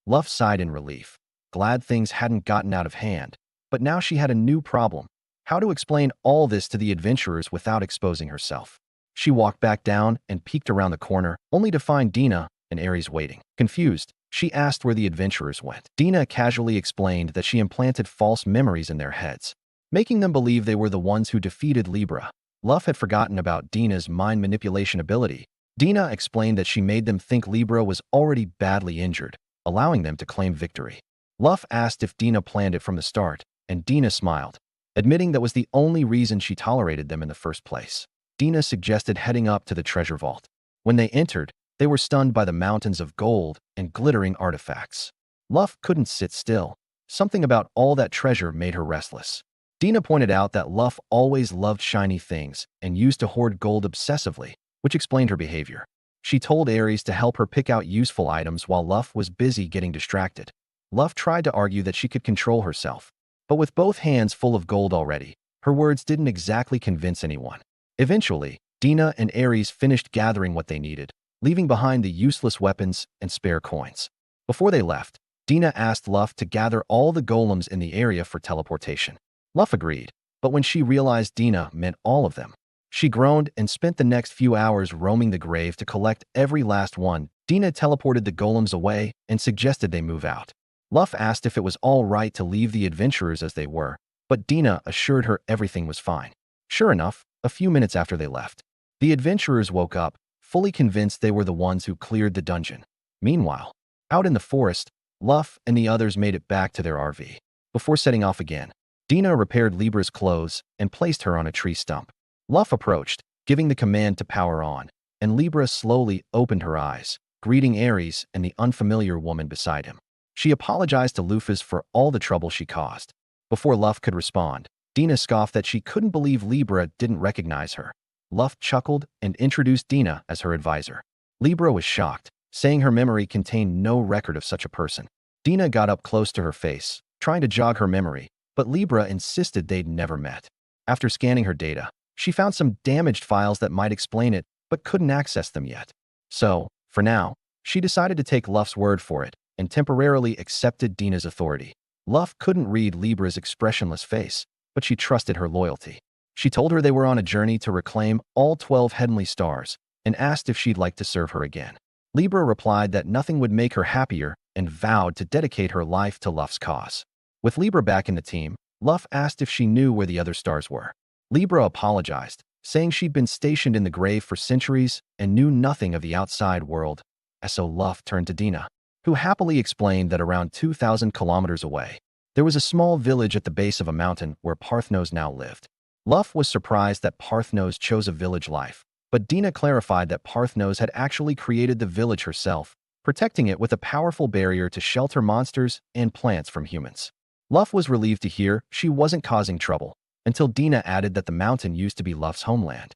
Luffy sighed in relief, glad things hadn't gotten out of hand. But now she had a new problem: how to explain all this to the adventurers without exposing herself. She walked back down and peeked around the corner, only to find Dina and Ares waiting. Confused, she asked where the adventurers went. Dina casually explained that she implanted false memories in their heads, making them believe they were the ones who defeated Libra. Luffy had forgotten about Dina's mind manipulation ability. Dina explained that she made them think Libra was already badly injured, allowing them to claim victory. Luffy asked if Dina planned it from the start, and Dina smiled, admitting that was the only reason she tolerated them in the first place. Dina suggested heading up to the treasure vault. When they entered, they were stunned by the mountains of gold and glittering artifacts. Luffy couldn't sit still. Something about all that treasure made her restless. Dina pointed out that Luffy always loved shiny things and used to hoard gold obsessively, which explained her behavior. She told Ares to help her pick out useful items while Luffy was busy getting distracted. Luffy tried to argue that she could control herself, but with both hands full of gold already, her words didn't exactly convince anyone. Eventually, Dina and Ares finished gathering what they needed, leaving behind the useless weapons and spare coins. Before they left, Dina asked Luffy to gather all the golems in the area for teleportation. Luffy agreed, but when she realized Dina meant all of them, she groaned and spent the next few hours roaming the grave to collect every last one. Dina teleported the golems away and suggested they move out. Luffy asked if it was all right to leave the adventurers as they were, but Dina assured her everything was fine. Sure enough, a few minutes after they left, the adventurers woke up, fully convinced they were the ones who cleared the dungeon. Meanwhile, out in the forest, Luffy and the others made it back to their RV. Before setting off again, Dina repaired Libra's clothes and placed her on a tree stump. Luffy approached, giving the command to power on, and Libra slowly opened her eyes, greeting Ares and the unfamiliar woman beside him. She apologized to Luffy for all the trouble she caused. Before Luffy could respond, Dina scoffed that she couldn't believe Libra didn't recognize her. Luffy chuckled and introduced Dina as her advisor. Libra was shocked, saying her memory contained no record of such a person. Dina got up close to her face, trying to jog her memory, but Libra insisted they'd never met. After scanning her data, she found some damaged files that might explain it, but couldn't access them yet. So, for now, she decided to take Luffy's word for it and temporarily accepted Dina's authority. Luffy couldn't read Libra's expressionless face, but she trusted her loyalty. She told her they were on a journey to reclaim all 12 heavenly stars and asked if she'd like to serve her again. Libra replied that nothing would make her happier and vowed to dedicate her life to Luffy's cause. With Libra back in the team, Luffy asked if she knew where the other stars were. Libra apologized, saying she'd been stationed in the grave for centuries and knew nothing of the outside world. So Luffy turned to Dina, who happily explained that around 2,000 kilometers away, there was a small village at the base of a mountain where Parthnos now lived. Luffy was surprised that Parthnos chose a village life, but Dina clarified that Parthnos had actually created the village herself, protecting it with a powerful barrier to shelter monsters and plants from humans. Luffy was relieved to hear she wasn't causing trouble, until Dina added that the mountain used to be Luffy's homeland.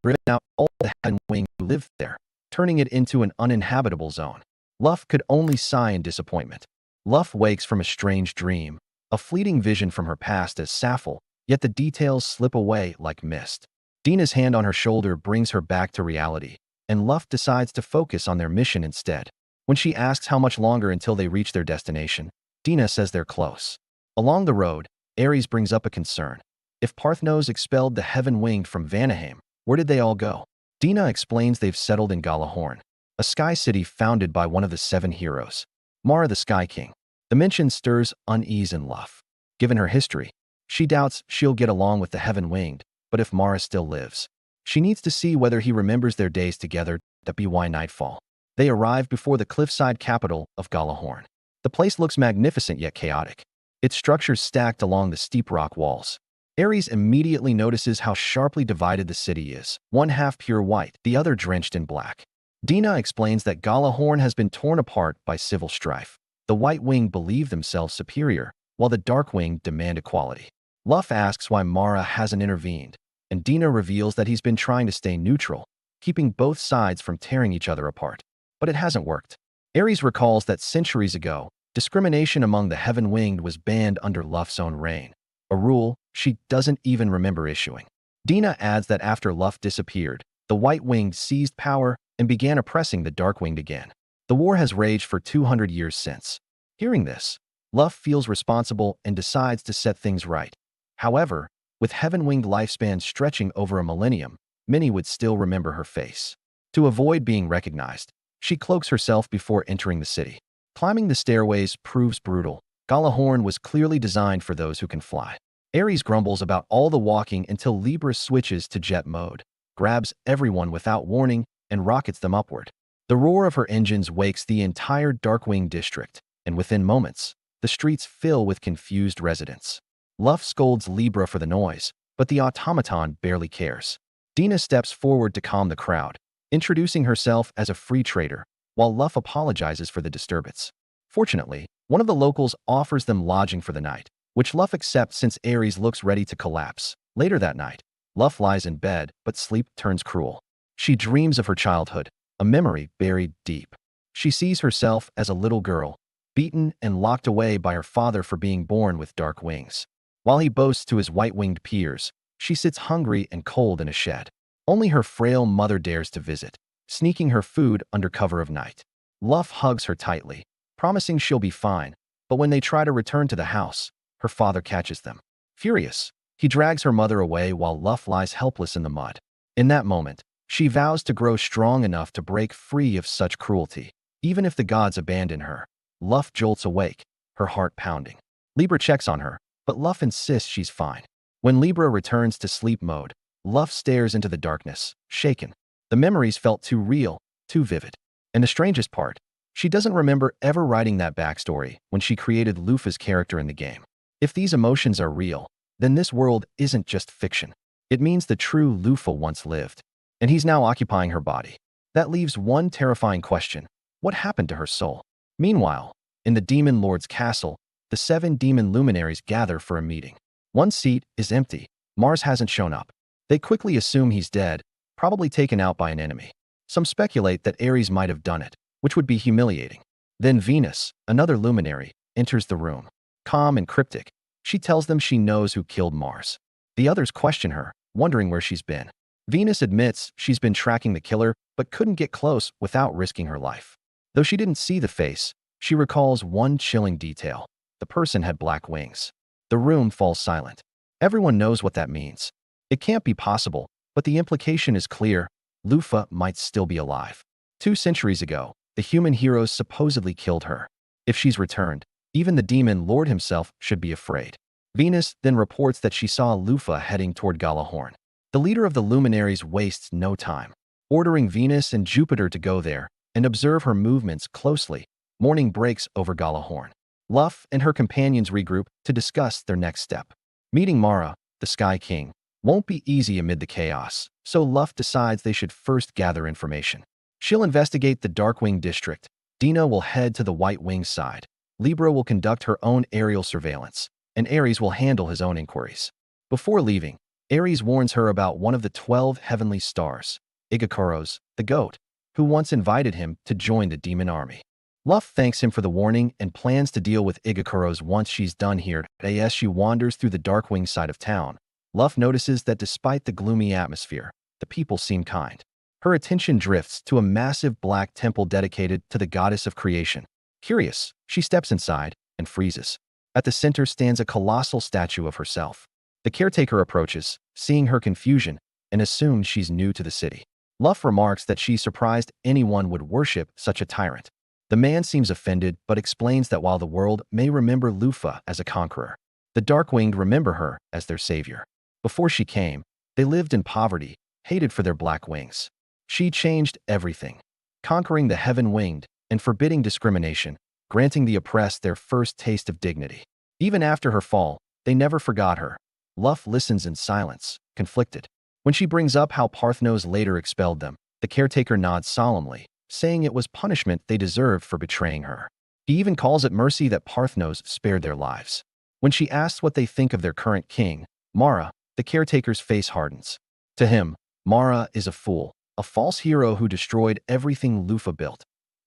driven out all the Heaven Wing who lived there, turning it into an uninhabitable zone. Luff could only sigh in disappointment. Luff wakes from a strange dream, a fleeting vision from her past as Sappho, yet the details slip away like mist. Dina's hand on her shoulder brings her back to reality, and Luff decides to focus on their mission instead. When she asks how much longer until they reach their destination, Dina says they're close. Along the road, Ares brings up a concern. If Parthenos expelled the Heaven Winged from Vanaheim, where did they all go? Dina explains they've settled in Galahorn, a sky city founded by one of the 7 heroes, Mara the Sky King. The mention stirs unease in Luff. Given her history, she doubts she'll get along with the Heaven Winged, but if Mara still lives, she needs to see whether he remembers their days together. By nightfall, they arrive before the cliffside capital of Galahorn. The place looks magnificent yet chaotic, its structures stacked along the steep rock walls. Ares immediately notices how sharply divided the city is, one half pure white, the other drenched in black. Dina explains that Galahorn has been torn apart by civil strife. The White Wing believe themselves superior, while the Dark Wing demand equality. Luff asks why Mara hasn't intervened, and Dina reveals that he's been trying to stay neutral, keeping both sides from tearing each other apart. But it hasn't worked. Ares recalls that centuries ago, discrimination among the Heaven Winged was banned under Luff's own reign, a rule she doesn't even remember issuing. Dina adds that after Luff disappeared, the White Winged seized power and began oppressing the Dark Winged again. The war has raged for 200 years since. Hearing this, Luff feels responsible and decides to set things right. However, with Heaven Winged lifespans stretching over a millennium, many would still remember her face. To avoid being recognized, she cloaks herself before entering the city. Climbing the stairways proves brutal. Galahorn was clearly designed for those who can fly. Ares grumbles about all the walking until Libra switches to jet mode, grabs everyone without warning, and rockets them upward. The roar of her engines wakes the entire Darkwing district, and within moments, the streets fill with confused residents. Luff scolds Libra for the noise, but the automaton barely cares. Dina steps forward to calm the crowd, introducing herself as a free trader, while Luff apologizes for the disturbance. Fortunately, one of the locals offers them lodging for the night, which Luff accepts since Ares looks ready to collapse. Later that night, Luff lies in bed, but sleep turns cruel. She dreams of her childhood, a memory buried deep. She sees herself as a little girl, beaten and locked away by her father for being born with dark wings. While he boasts to his white-winged peers, she sits hungry and cold in a shed. Only her frail mother dares to visit, sneaking her food under cover of night. Luff hugs her tightly, promising she'll be fine, but when they try to return to the house, her father catches them. Furious, he drags her mother away while Luff lies helpless in the mud. In that moment, she vows to grow strong enough to break free of such cruelty. Even if the gods abandon her, Luff jolts awake, her heart pounding. Libra checks on her, but Luff insists she's fine. When Libra returns to sleep mode, Luff stares into the darkness, shaken. The memories felt too real, too vivid. And the strangest part, she doesn't remember ever writing that backstory when she created Lufa's character in the game. If these emotions are real, then this world isn't just fiction. It means the true Lufa once lived, and he's now occupying her body. That leaves one terrifying question: what happened to her soul? Meanwhile, in the Demon Lord's castle, the 7 demon luminaries gather for a meeting. One seat is empty. Mars hasn't shown up. They quickly assume he's dead, probably taken out by an enemy. Some speculate that Ares might have done it, which would be humiliating. Then Venus, another luminary, enters the room. Calm and cryptic, she tells them she knows who killed Mars. The others question her, wondering where she's been. Venus admits she's been tracking the killer, but couldn't get close without risking her life. Though she didn't see the face, she recalls one chilling detail: the person had black wings. The room falls silent. Everyone knows what that means. It can't be possible, but the implication is clear: Lufa might still be alive. 2 centuries ago, the human heroes supposedly killed her. If she's returned, even the demon lord himself should be afraid. Venus then reports that she saw Lufa heading toward Galahorn. The leader of the luminaries wastes no time, ordering Venus and Jupiter to go there and observe her movements closely. Morning breaks over Galahorn. Luff and her companions regroup to discuss their next step. Meeting Mara, the Sky King, won't be easy amid the chaos, so Luff decides they should first gather information. She'll investigate the Darkwing district. Dina will head to the White Wing side. Libra will conduct her own aerial surveillance, and Ares will handle his own inquiries. Before leaving, Ares warns her about one of the 12 heavenly stars, Igakoros, the goat, who once invited him to join the demon army. Luff thanks him for the warning and plans to deal with Igakoros once she's done here. As she wanders through the Darkwing side of town, Luff notices that despite the gloomy atmosphere, the people seem kind. Her attention drifts to a massive black temple dedicated to the goddess of creation. Curious, she steps inside and freezes. At the center stands a colossal statue of herself. The caretaker approaches, seeing her confusion, and assumes she's new to the city. Luff remarks that she's surprised anyone would worship such a tyrant. The man seems offended but explains that while the world may remember Lufa as a conqueror, the Darkwinged remember her as their savior. Before she came, they lived in poverty, hated for their black wings. She changed everything, conquering the heaven-winged and forbidding discrimination, granting the oppressed their first taste of dignity. Even after her fall, they never forgot her. Luff listens in silence, conflicted. When she brings up how Parthnos later expelled them, the caretaker nods solemnly, saying it was punishment they deserved for betraying her. He even calls it mercy that Parthnos spared their lives. When she asks what they think of their current king, Mara, the caretaker's face hardens. To him, Mara is a fool, a false hero who destroyed everything Lufa built.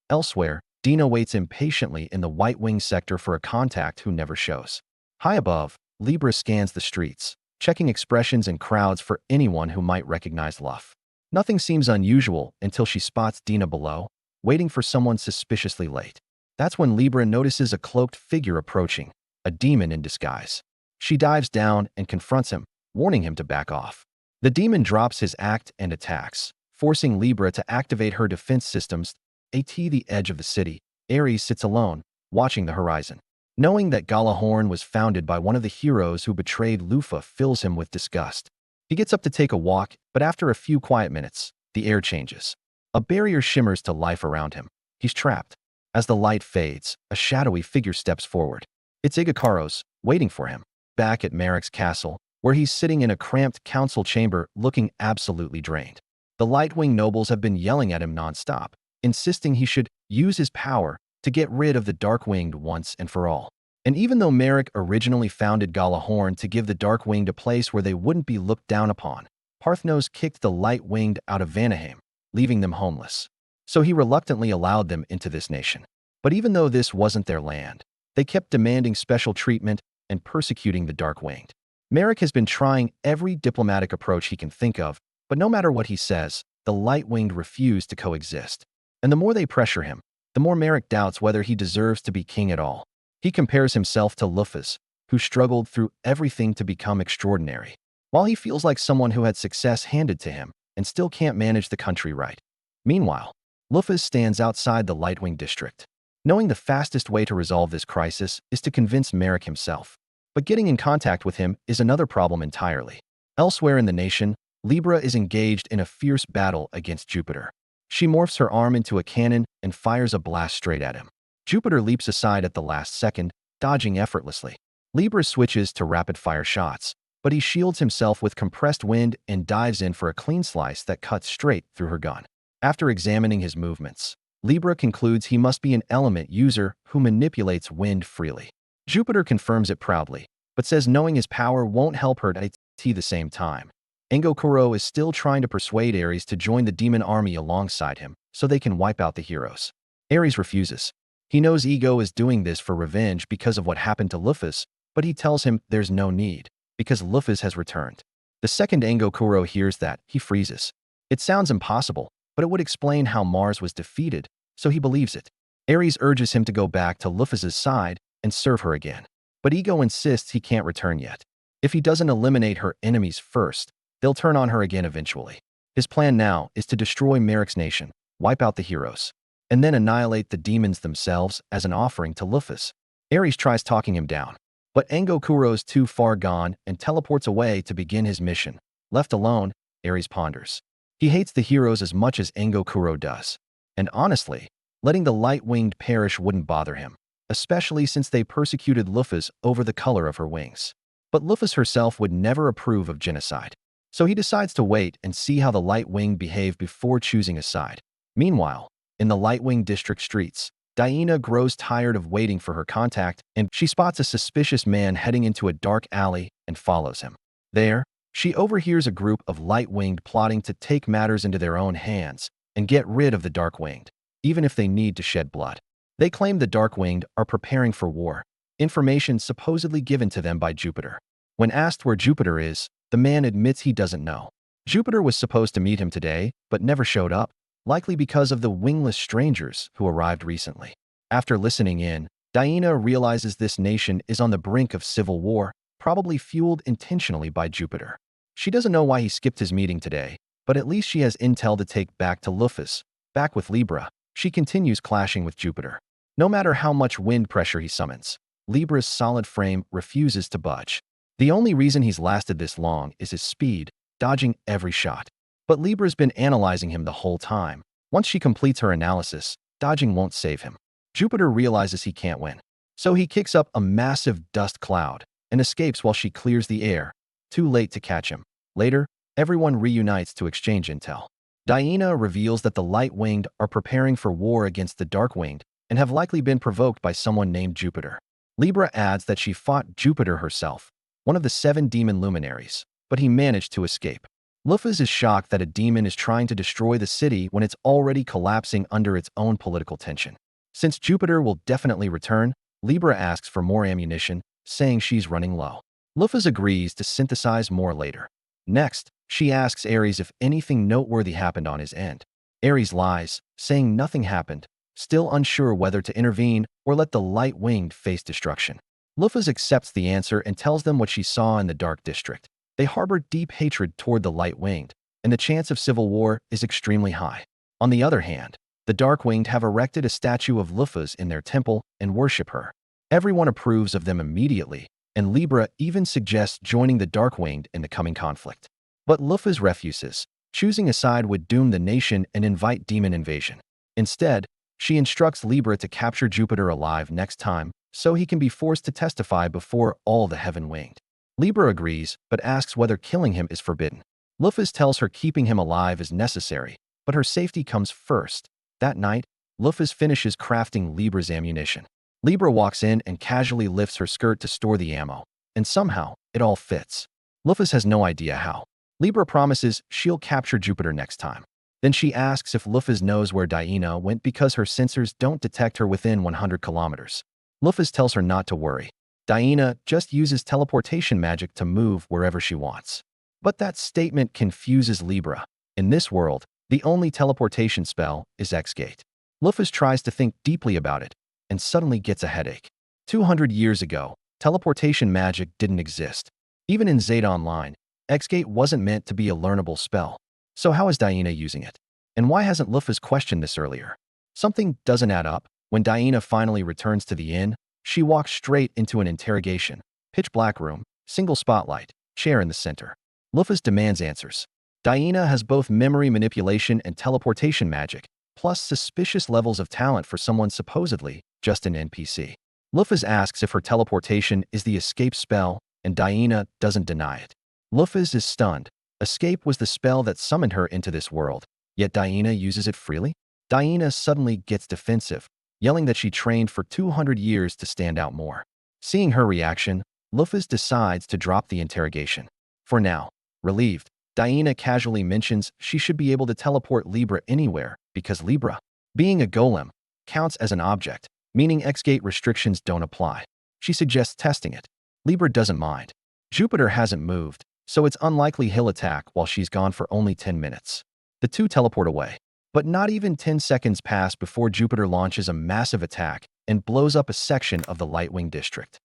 Elsewhere, Dina waits impatiently in the White Wing sector for a contact who never shows. High above, Libra scans the streets, checking expressions and crowds for anyone who might recognize Luff. Nothing seems unusual until she spots Dina below, waiting for someone suspiciously late. That's when Libra notices a cloaked figure approaching, a demon in disguise. She dives down and confronts him, warning him to back off. The demon drops his act and attacks, forcing Libra to activate her defense systems. At the edge of the city, Ares sits alone, watching the horizon. Knowing that Galahorn was founded by one of the heroes who betrayed Lufa fills him with disgust. He gets up to take a walk, but after a few quiet minutes, the air changes. A barrier shimmers to life around him. He's trapped. As the light fades, a shadowy figure steps forward. It's Igakoros, waiting for him, back at Marek's castle, where he's sitting in a cramped council chamber looking absolutely drained. The Lightwing nobles have been yelling at him nonstop, insisting he should use his power to get rid of the Darkwinged once and for all. And even though Marek originally founded Galahorn to give the Darkwinged a place where they wouldn't be looked down upon, Parthnos kicked the Light-Winged out of Vanaheim, leaving them homeless. So he reluctantly allowed them into this nation. But even though this wasn't their land, they kept demanding special treatment and persecuting the Darkwinged. Marek has been trying every diplomatic approach he can think of, but no matter what he says, the Light-Winged refuse to coexist. And the more they pressure him, the more Marek doubts whether he deserves to be king at all. He compares himself to Lufus, who struggled through everything to become extraordinary, while he feels like someone who had success handed to him and still can't manage the country right. Meanwhile, Lufus stands outside the Lightwing district, knowing the fastest way to resolve this crisis is to convince Marek himself. But getting in contact with him is another problem entirely. Elsewhere in the nation, Libra is engaged in a fierce battle against Jupiter. She morphs her arm into a cannon and fires a blast straight at him. Jupiter leaps aside at the last second, dodging effortlessly. Libra switches to rapid-fire shots, but he shields himself with compressed wind and dives in for a clean slice that cuts straight through her gun. After examining his movements, Libra concludes he must be an element user who manipulates wind freely. Jupiter confirms it proudly, but says knowing his power won't help her at the same time. Engokuro is still trying to persuade Ares to join the demon army alongside him so they can wipe out the heroes. Ares refuses. He knows Ego is doing this for revenge because of what happened to Lufus, but he tells him there's no need, because Lufus has returned. The second Engokuro hears that, he freezes. It sounds impossible, but it would explain how Mars was defeated, so he believes it. Ares urges him to go back to Lufus's side and serve her again. But Ego insists he can't return yet. If he doesn't eliminate her enemies first, they'll turn on her again eventually. His plan now is to destroy Marek's nation, wipe out the heroes, and then annihilate the demons themselves as an offering to Lufus. Ares tries talking him down, but Engokuro's too far gone and teleports away to begin his mission. Left alone, Ares ponders. He hates the heroes as much as Engokuro does. And honestly, letting the Light-Winged perish wouldn't bother him, especially since they persecuted Lufus over the color of her wings. But Lufus herself would never approve of genocide. So he decides to wait and see how the Light-Winged behave before choosing a side. Meanwhile, in the Lightwing district streets, Diana grows tired of waiting for her contact and she spots a suspicious man heading into a dark alley and follows him. There, She overhears a group of light-winged plotting to take matters into their own hands and get rid of the dark-winged, even if they need to shed blood. They claim the dark-winged are preparing for war, information supposedly given to them by Jupiter. When asked where Jupiter is, the man admits he doesn't know. Jupiter was supposed to meet him today, but never showed up, likely because of the wingless strangers who arrived recently. After listening in, Diana realizes this nation is on the brink of civil war, probably fueled intentionally by Jupiter. She doesn't know why he skipped his meeting today, but at least she has intel to take back to Lufus. Back with Libra, she continues clashing with Jupiter. No matter how much wind pressure he summons, Libra's solid frame refuses to budge. The only reason he's lasted this long is his speed, dodging every shot. But Libra's been analyzing him the whole time. Once she completes her analysis, dodging won't save him. Jupiter realizes he can't win. So he kicks up a massive dust cloud and escapes while she clears the air. Too late to catch him. Later, everyone reunites to exchange intel. Diana reveals that the light-winged are preparing for war against the dark-winged and have likely been provoked by someone named Jupiter. Libra adds that she fought Jupiter herself, one of the 7 demon luminaries, but he managed to escape. Lufus is shocked that a demon is trying to destroy the city when it's already collapsing under its own political tension. Since Jupiter will definitely return, Libra asks for more ammunition, saying she's running low. Lufus agrees to synthesize more later. Next, she asks Ares if anything noteworthy happened on his end. Ares lies, saying nothing happened, still unsure whether to intervene or let the light-winged face destruction. Lufus accepts the answer and tells them what she saw in the Dark District. They harbor deep hatred toward the light-winged, and the chance of civil war is extremely high. On the other hand, the dark-winged have erected a statue of Lufus in their temple and worship her. Everyone approves of them immediately, and Libra even suggests joining the dark-winged in the coming conflict. But Lufus refuses. Choosing a side would doom the nation and invite demon invasion. Instead, she instructs Libra to capture Jupiter alive next time so he can be forced to testify before all the heaven-winged. Libra agrees, but asks whether killing him is forbidden. Lufus tells her keeping him alive is necessary, but her safety comes first. That night, Lufus finishes crafting Libra's ammunition. Libra walks in and casually lifts her skirt to store the ammo, and somehow, it all fits. Lufus has no idea how. Libra promises she'll capture Jupiter next time. Then she asks if Lufus knows where Diana went because her sensors don't detect her within 100 kilometers. Lufus tells her not to worry. Diana just uses teleportation magic to move wherever she wants. But that statement confuses Libra. In this world, the only teleportation spell is X-Gate. Lufus tries to think deeply about it, and suddenly gets a headache. 200 years ago, teleportation magic didn't exist. Even in Zeta Online, X-Gate wasn't meant to be a learnable spell. So how is Diana using it? And why hasn't Lufus questioned this earlier? Something doesn't add up. When Diana finally returns to the inn, she walks straight into an interrogation. Pitch black room, single spotlight, chair in the center. Lufus demands answers. Diana has both memory manipulation and teleportation magic, plus suspicious levels of talent for someone supposedly just an NPC. Lufus asks if her teleportation is the escape spell, and Diana doesn't deny it. Lufus is stunned. Escape was the spell that summoned her into this world, yet Diana uses it freely? Diana suddenly gets defensive, yelling that she trained for 200 years to stand out more. Seeing her reaction, Lufus decides to drop the interrogation. For now, relieved, Diana casually mentions she should be able to teleport Libra anywhere because Libra, being a golem, counts as an object, meaning X-Gate restrictions don't apply. She suggests testing it. Libra doesn't mind. Jupiter hasn't moved, so it's unlikely he'll attack while she's gone for only 10 minutes. The two teleport away. But not even 10 seconds pass before Jupiter launches a massive attack and blows up a section of the Lightwing District.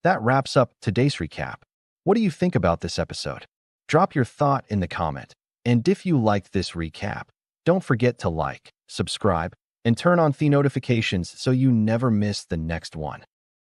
That wraps up today's recap. What do you think about this episode? Drop your thought in the comment. And if you liked this recap, don't forget to like, subscribe, and turn on the notifications so you never miss the next one.